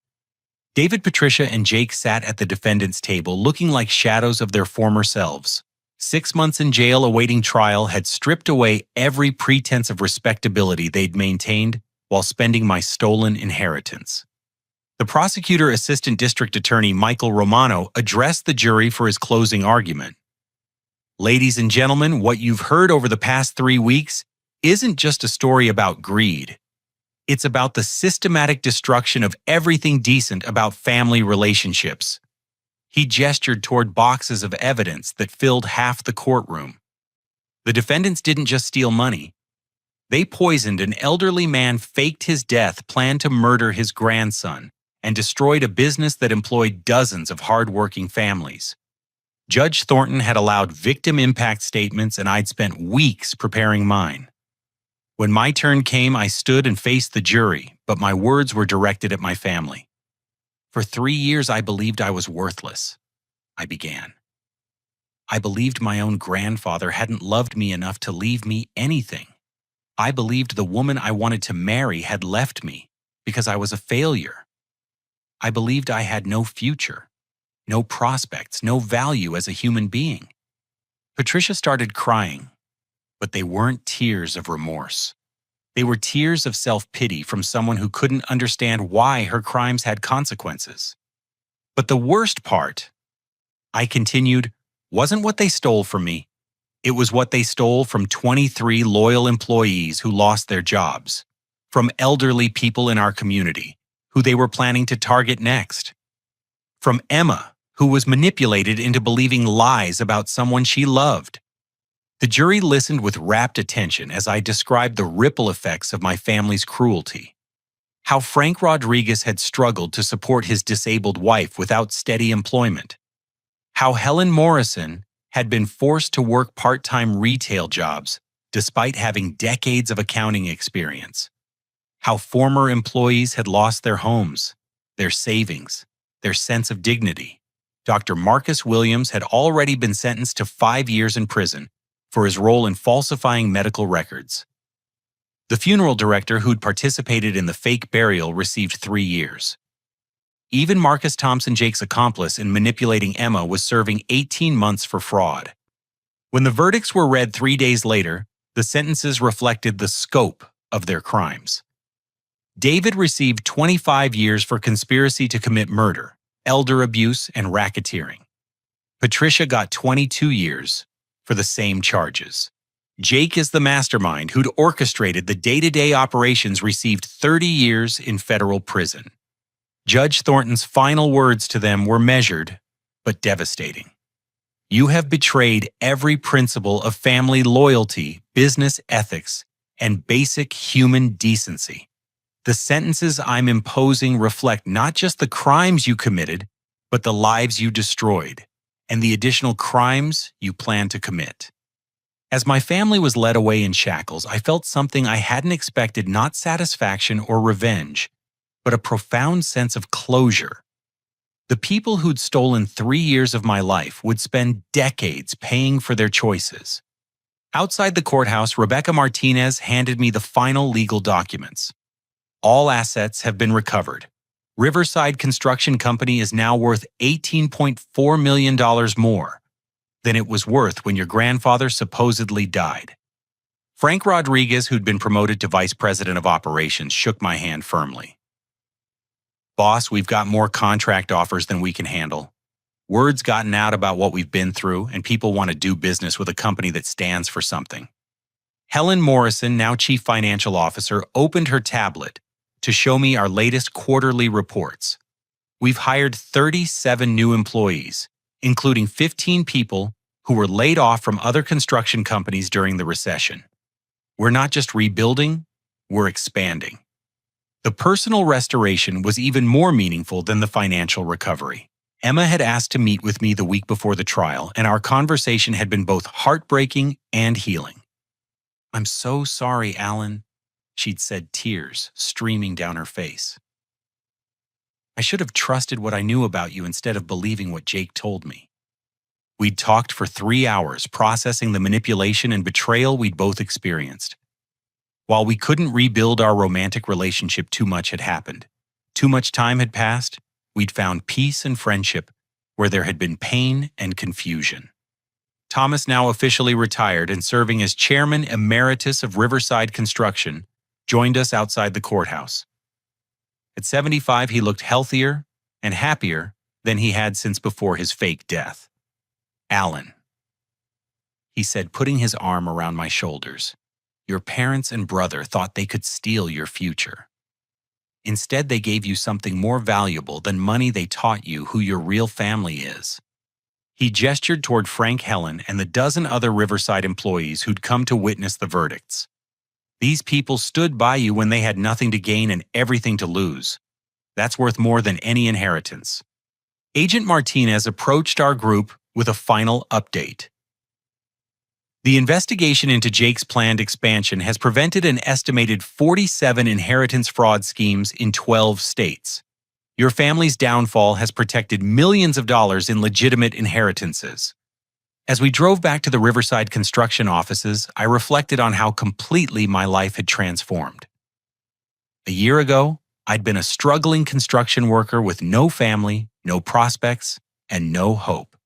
B: David, Patricia, and Jake sat at the defendant's table looking like shadows of their former selves. 6 months in jail awaiting trial had stripped away every pretense of respectability they'd maintained while spending my stolen inheritance. The prosecutor assistant district attorney Michael Romano addressed the jury for his closing argument. Ladies and gentlemen, what you've heard over the past 3 weeks isn't just a story about greed. It's about the systematic destruction of everything decent about family relationships. He gestured toward boxes of evidence that filled half the courtroom. The defendants didn't just steal money. They poisoned an elderly man, faked his death, planned to murder his grandson, and destroyed a business that employed dozens of hardworking families. Judge Thornton had allowed victim impact statements, and I'd spent weeks preparing mine. When my turn came, I stood and faced the jury, but my words were directed at my family. For 3 years, I believed I was worthless. I began. I believed my own grandfather hadn't loved me enough to leave me anything. I believed the woman I wanted to marry had left me because I was a failure. I believed I had no future, no prospects, no value as a human being. Patricia started crying, but they weren't tears of remorse. They were tears of self-pity from someone who couldn't understand why her crimes had consequences. But the worst part, I continued, wasn't what they stole from me. It was what they stole from 23 loyal employees who lost their jobs, from elderly people in our community who they were planning to target next, from Emma, who was manipulated into believing lies about someone she loved. The jury listened with rapt attention as I described the ripple effects of my family's cruelty. How Frank Rodriguez had struggled to support his disabled wife without steady employment. How Helen Morrison had been forced to work part-time retail jobs despite having decades of accounting experience. How former employees had lost their homes, their savings, their sense of dignity. Dr. Marcus Williams had already been sentenced to 5 years in prison for his role in falsifying medical records. The funeral director who'd participated in the fake burial received 3 years. Even Marcus Thompson, Jake's accomplice in manipulating Emma, was serving 18 months for fraud. When the verdicts were read 3 days later, the sentences reflected the scope of their crimes. David received 25 years for conspiracy to commit murder, elder abuse, and racketeering. Patricia got 22 years for the same charges. Jake is the mastermind who'd orchestrated the day-to-day operations, received 30 years in federal prison. Judge Thornton's final words to them were measured, but devastating. You have betrayed every principle of family loyalty, business ethics, and basic human decency. The sentences I'm imposing reflect not just the crimes you committed, but the lives you destroyed, and the additional crimes you plan to commit. As my family was led away in shackles, I felt something I hadn't expected, not satisfaction or revenge, but a profound sense of closure. The people who'd stolen 3 years of my life would spend decades paying for their choices. Outside the courthouse, Rebecca Martinez handed me the final legal documents. All assets have been recovered. Riverside Construction Company is now worth $18.4 million more than it was worth when your grandfather supposedly died. Frank Rodriguez, who'd been promoted to vice president of operations, shook my hand firmly. Boss, we've got more contract offers than we can handle. Word's gotten out about what we've been through, and people want to do business with a company that stands for something. Helen Morrison, now chief financial officer, opened her tablet to show me our latest quarterly reports. We've hired 37 new employees, including 15 people who were laid off from other construction companies during the recession. We're not just rebuilding, we're expanding. The personal restoration was even more meaningful than the financial recovery. Emma had asked to meet with me the week before the trial, and our conversation had been both heartbreaking and healing. I'm so sorry, Alan, she'd said, tears streaming down her face. I should have trusted what I knew about you instead of believing what Jake told me. We'd talked for 3 hours, processing the manipulation and betrayal we'd both experienced. While we couldn't rebuild our romantic relationship, too much had happened. Too much time had passed. We'd found peace and friendship where there had been pain and confusion. Thomas, now officially retired and serving as chairman emeritus of Riverside Construction, joined us outside the courthouse. At 75, he looked healthier and happier than he had since before his fake death. Alan, he said, putting his arm around my shoulders. Your parents and brother thought they could steal your future. Instead, they gave you something more valuable than money. They taught you who your real family is. He gestured toward Frank, Helen, and the dozen other Riverside employees who'd come to witness the verdicts. These people stood by you when they had nothing to gain and everything to lose. That's worth more than any inheritance. Agent Martinez approached our group with a final update. The investigation into Jake's planned expansion has prevented an estimated 47 inheritance fraud schemes in 12 states. Your family's downfall has protected millions of dollars in legitimate inheritances. As we drove back to the Riverside construction offices, I reflected on how completely my life had transformed. A year ago, I'd been a struggling construction worker with no family, no prospects, and no hope.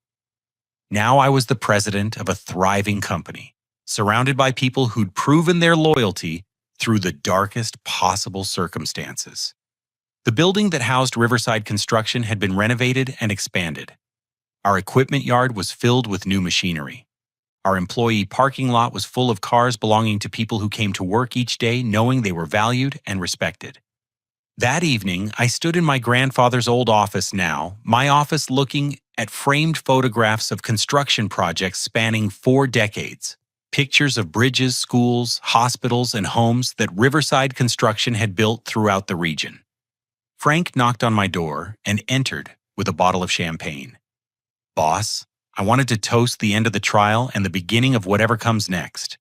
B: Now I was the president of a thriving company, surrounded by people who'd proven their loyalty through the darkest possible circumstances. The building that housed Riverside Construction had been renovated and expanded. Our equipment yard was filled with new machinery. Our employee parking lot was full of cars belonging to people who came to work each day knowing they were valued and respected. That evening, I stood in my grandfather's old office now, my office looking at framed photographs of construction projects spanning 4 decades, pictures of bridges, schools, hospitals, and homes that Riverside Construction had built throughout the region. Frank knocked on my door and entered with a bottle of champagne. Boss, I wanted to toast the end of the trial and the beginning of whatever comes next.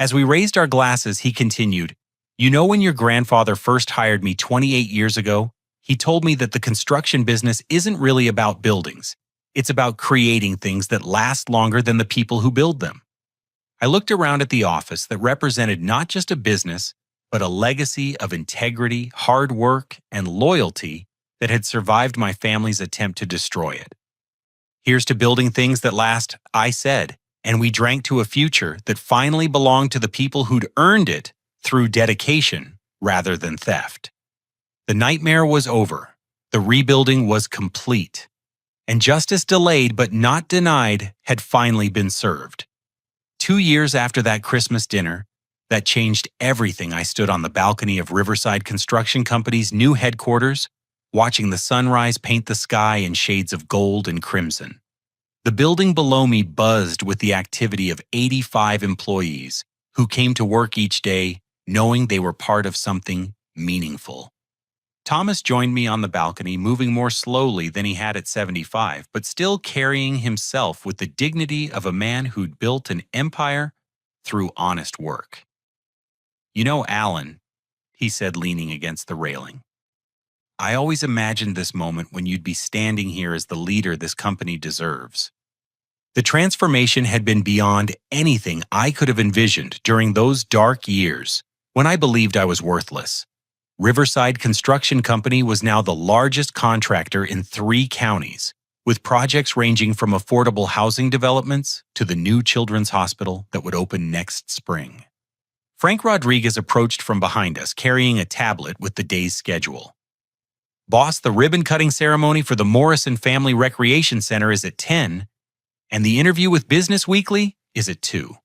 B: As we raised our glasses, he continued, You know, when your grandfather first hired me 28 years ago, he told me that the construction business isn't really about buildings. It's about creating things that last longer than the people who build them. I looked around at the office that represented not just a business, but a legacy of integrity, hard work, and loyalty that had survived my family's attempt to destroy it. Here's to building things that last, I said, and we drank to a future that finally belonged to the people who'd earned it through dedication rather than theft. The nightmare was over. The rebuilding was complete. And justice delayed but not denied had finally been served. 2 years after that Christmas dinner, that changed everything. I stood on the balcony of Riverside Construction Company's new headquarters, watching the sunrise paint the sky in shades of gold and crimson. The building below me buzzed with the activity of 85 employees who came to work each day knowing they were part of something meaningful. Thomas joined me on the balcony, moving more slowly than he had at 75, but still carrying himself with the dignity of a man who'd built an empire through honest work. You know, Alan, he said, leaning against the railing, I always imagined this moment when you'd be standing here as the leader this company deserves. The transformation had been beyond anything I could have envisioned during those dark years when I believed I was worthless. Riverside Construction Company was now the largest contractor in 3 counties, with projects ranging from affordable housing developments to the new children's hospital that would open next spring. Frank Rodriguez approached from behind us, carrying a tablet with the day's schedule. Boss, the ribbon-cutting ceremony for the Morrison Family Recreation Center is at 10, and the interview with Business Weekly is at 2.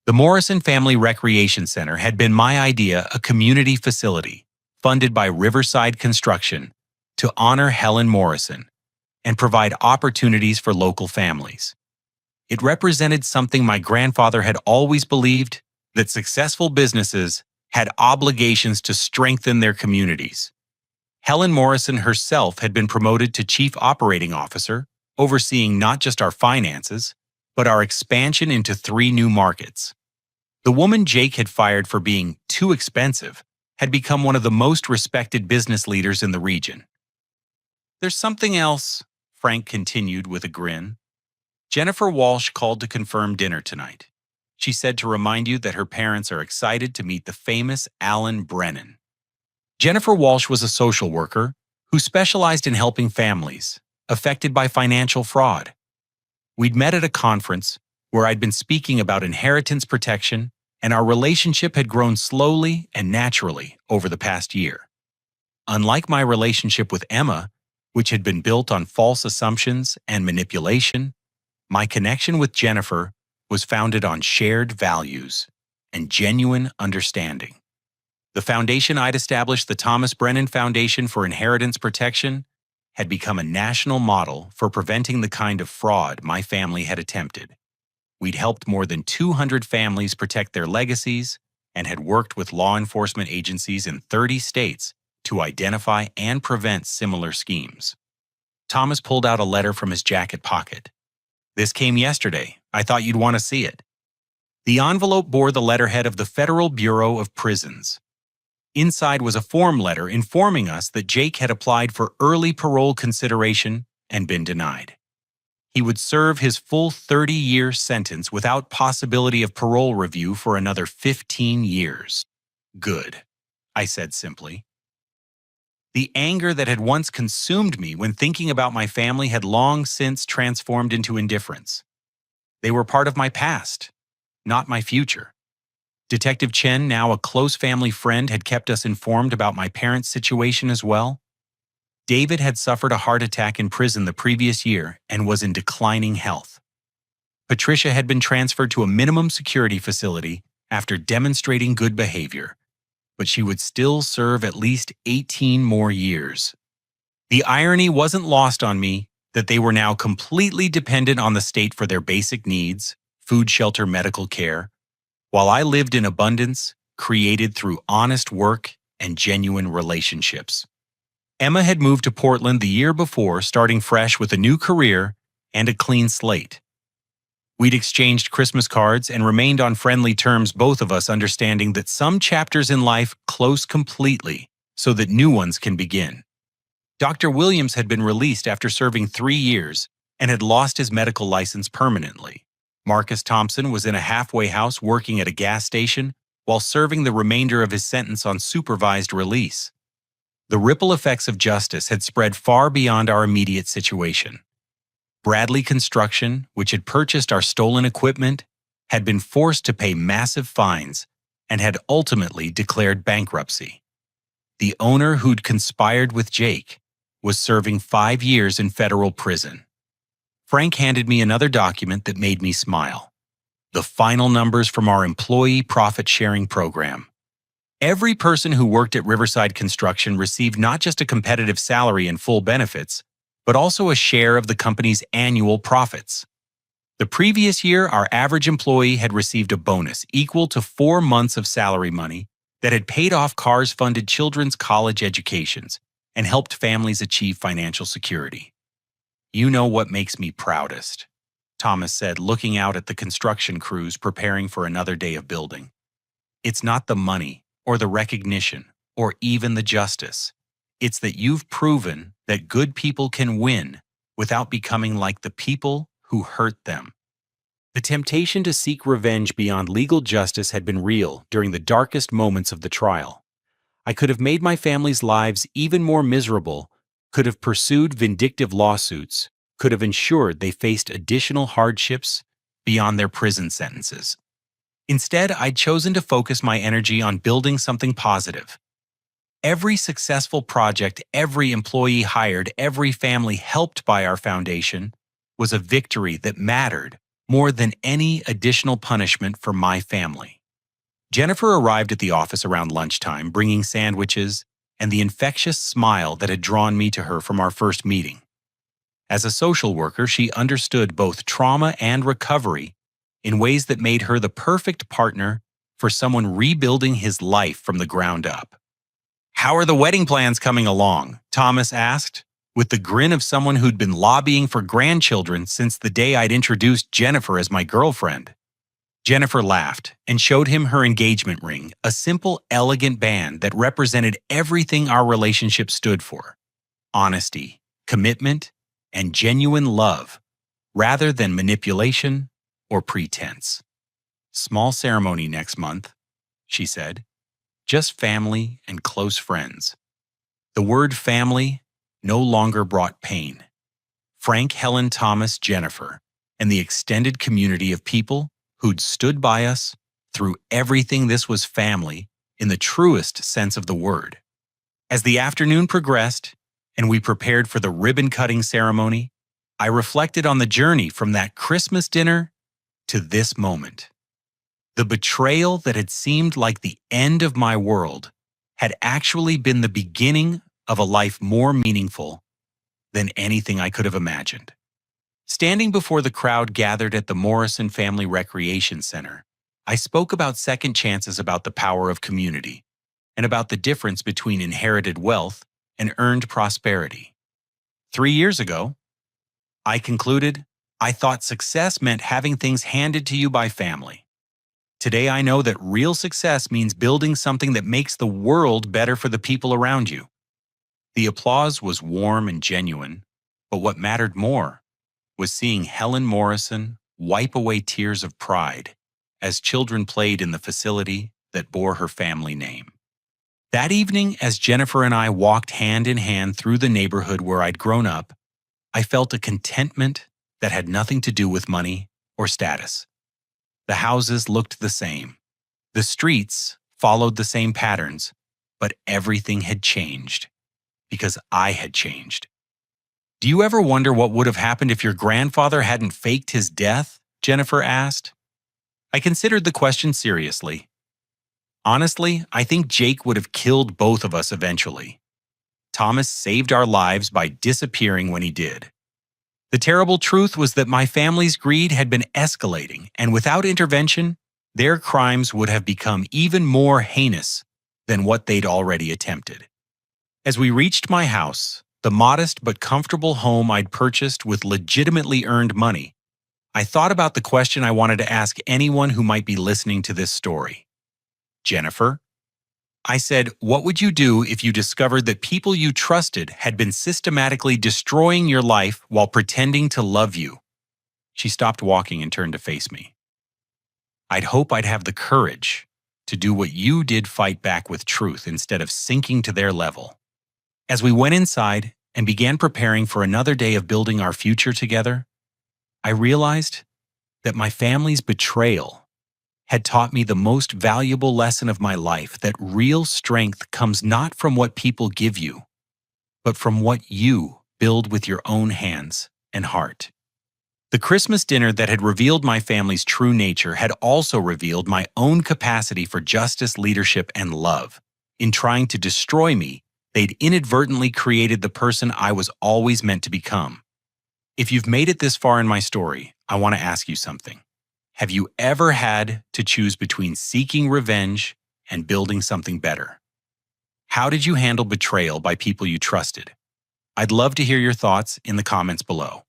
B: The Morrison Family Recreation Center had been my idea, a community facility funded by Riverside Construction to honor Helen Morrison and provide opportunities for local families. It represented something my grandfather had always believed, that successful businesses had obligations to strengthen their communities. Helen Morrison herself had been promoted to Chief Operating Officer, overseeing not just our finances, but our expansion into 3 new markets. The woman Jake had fired for being too expensive had become one of the most respected business leaders in the region. There's something else, Frank continued with a grin. Jennifer Walsh called to confirm dinner tonight. She said to remind you that her parents are excited to meet the famous Alan Brennan. Jennifer Walsh was a social worker who specialized in helping families affected by financial fraud. We'd met at a conference where I'd been speaking about inheritance protection, and our relationship had grown slowly and naturally over the past year. Unlike my relationship with Emma, which had been built on false assumptions and manipulation, my connection with Jennifer was founded on shared values and genuine understanding. The foundation I'd established, the Thomas Brennan Foundation for Inheritance Protection, had become a national model for preventing the kind of fraud my family had attempted. We'd helped more than 200 families protect their legacies and had worked with law enforcement agencies in 30 states to identify and prevent similar schemes. Thomas pulled out a letter from his jacket pocket. "This came yesterday. I thought you'd want to see it." The envelope bore the letterhead of the Federal Bureau of Prisons. Inside was a form letter informing us that Jake had applied for early parole consideration and been denied. He would serve his full 30-year sentence without possibility of parole review for another 15 years. "Good," I said simply. The anger that had once consumed me when thinking about my family had long since transformed into indifference. They were part of my past, not my future. Detective Chen, now a close family friend, had kept us informed about my parents' situation as well. David had suffered a heart attack in prison the previous year and was in declining health. Patricia had been transferred to a minimum security facility after demonstrating good behavior, but she would still serve at least 18 more years. The irony wasn't lost on me that they were now completely dependent on the state for their basic needs, food, shelter, medical care, while I lived in abundance, created through honest work and genuine relationships. Emma had moved to Portland the year before, starting fresh with a new career and a clean slate. We'd exchanged Christmas cards and remained on friendly terms, both of us understanding that some chapters in life close completely so that new ones can begin. Dr. Williams had been released after serving 3 years and had lost his medical license permanently. Marcus Thompson was in a halfway house working at a gas station while serving the remainder of his sentence on supervised release. The ripple effects of justice had spread far beyond our immediate situation. Bradley Construction, which had purchased our stolen equipment, had been forced to pay massive fines and had ultimately declared bankruptcy. The owner who'd conspired with Jake was serving 5 years in federal prison. Frank handed me another document that made me smile. The final numbers from our employee profit-sharing program. Every person who worked at Riverside Construction received not just a competitive salary and full benefits, but also a share of the company's annual profits. The previous year, our average employee had received a bonus equal to 4 months of salary money that had paid off CARS-funded children's college educations and helped families achieve financial security. "You know what makes me proudest," Thomas said, looking out at the construction crews preparing for another day of building. "It's not the money or the recognition or even the justice. It's that you've proven that good people can win without becoming like the people who hurt them." The temptation to seek revenge beyond legal justice had been real during the darkest moments of the trial. I could have made my family's lives even more miserable, could have pursued vindictive lawsuits, could have ensured they faced additional hardships beyond their prison sentences. Instead, I'd chosen to focus my energy on building something positive. Every successful project, every employee hired, every family helped by our foundation was a victory that mattered more than any additional punishment for my family. Jennifer arrived at the office around lunchtime, bringing sandwiches and the infectious smile that had drawn me to her from our first meeting. As a social worker, she understood both trauma and recovery in ways that made her the perfect partner for someone rebuilding his life from the ground up. "How are the wedding plans coming along?" Thomas asked, with the grin of someone who'd been lobbying for grandchildren since the day I'd introduced Jennifer as my girlfriend. Jennifer laughed and showed him her engagement ring, a simple, elegant band that represented everything our relationship stood for: honesty, commitment, and genuine love, rather than manipulation or pretense. "Small ceremony next month," she said. "Just family and close friends." The word family no longer brought pain. Frank, Helen, Thomas, Jennifer, and the extended community of people who'd stood by us through everything. This was family in the truest sense of the word. As the afternoon progressed and we prepared for the ribbon-cutting ceremony, I reflected on the journey from that Christmas dinner to this moment. The betrayal that had seemed like the end of my world had actually been the beginning of a life more meaningful than anything I could have imagined. Standing before the crowd gathered at the Morrison Family Recreation Center, I spoke about second chances, about the power of community, and about the difference between inherited wealth and earned prosperity. 3 years ago, I concluded, I thought success meant having things handed to you by family. Today I know that real success means building something that makes the world better for the people around you. The applause was warm and genuine, but what mattered more was seeing Helen Morrison wipe away tears of pride as children played in the facility that bore her family name. That evening, as Jennifer and I walked hand in hand through the neighborhood where I'd grown up, I felt a contentment that had nothing to do with money or status. The houses looked the same. The streets followed the same patterns, but everything had changed because I had changed. Do you ever wonder what would have happened if your grandfather hadn't faked his death? Jennifer asked. I considered the question seriously. Honestly, I think Jake would have killed both of us eventually. Thomas saved our lives by disappearing when he did. The terrible truth was that my family's greed had been escalating, and without intervention, their crimes would have become even more heinous than what they'd already attempted. As we reached my house, the modest but comfortable home I'd purchased with legitimately earned money, I thought about the question I wanted to ask anyone who might be listening to this story. Jennifer, I said, what would you do if you discovered that people you trusted had been systematically destroying your life while pretending to love you? She stopped walking and turned to face me. I'd hope I'd have the courage to do what you did, fight back with truth instead of sinking to their level. As we went inside and began preparing for another day of building our future together, I realized that my family's betrayal had taught me the most valuable lesson of my life, that real strength comes not from what people give you, but from what you build with your own hands and heart. The Christmas dinner that had revealed my family's true nature had also revealed my own capacity for justice, leadership, and love. In trying to destroy me, they'd inadvertently created the person I was always meant to become. If you've made it this far in my story, I want to ask you something. Have you ever had to choose between seeking revenge and building something better? How did you handle betrayal by people you trusted? I'd love to hear your thoughts in the comments below.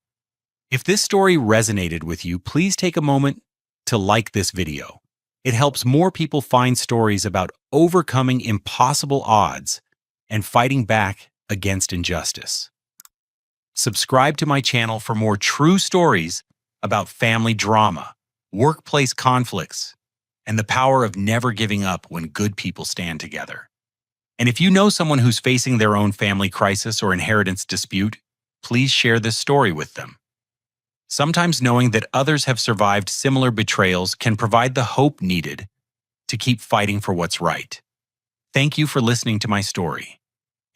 B: If this story resonated with you, please take a moment to like this video. It helps more people find stories about overcoming impossible odds and fighting back against injustice. Subscribe to my channel for more true stories about family drama, workplace conflicts, and the power of never giving up when good people stand together. And if you know someone who's facing their own family crisis or inheritance dispute, please share this story with them. Sometimes knowing that others have survived similar betrayals can provide the hope needed to keep fighting for what's right. Thank you for listening to my story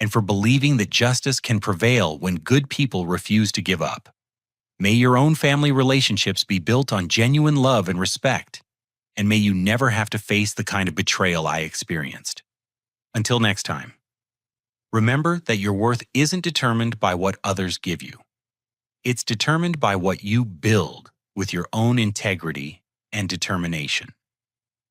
B: and for believing that justice can prevail when good people refuse to give up. May your own family relationships be built on genuine love and respect, and may you never have to face the kind of betrayal I experienced. Until next time, remember that your worth isn't determined by what others give you. It's determined by what you build with your own integrity and determination.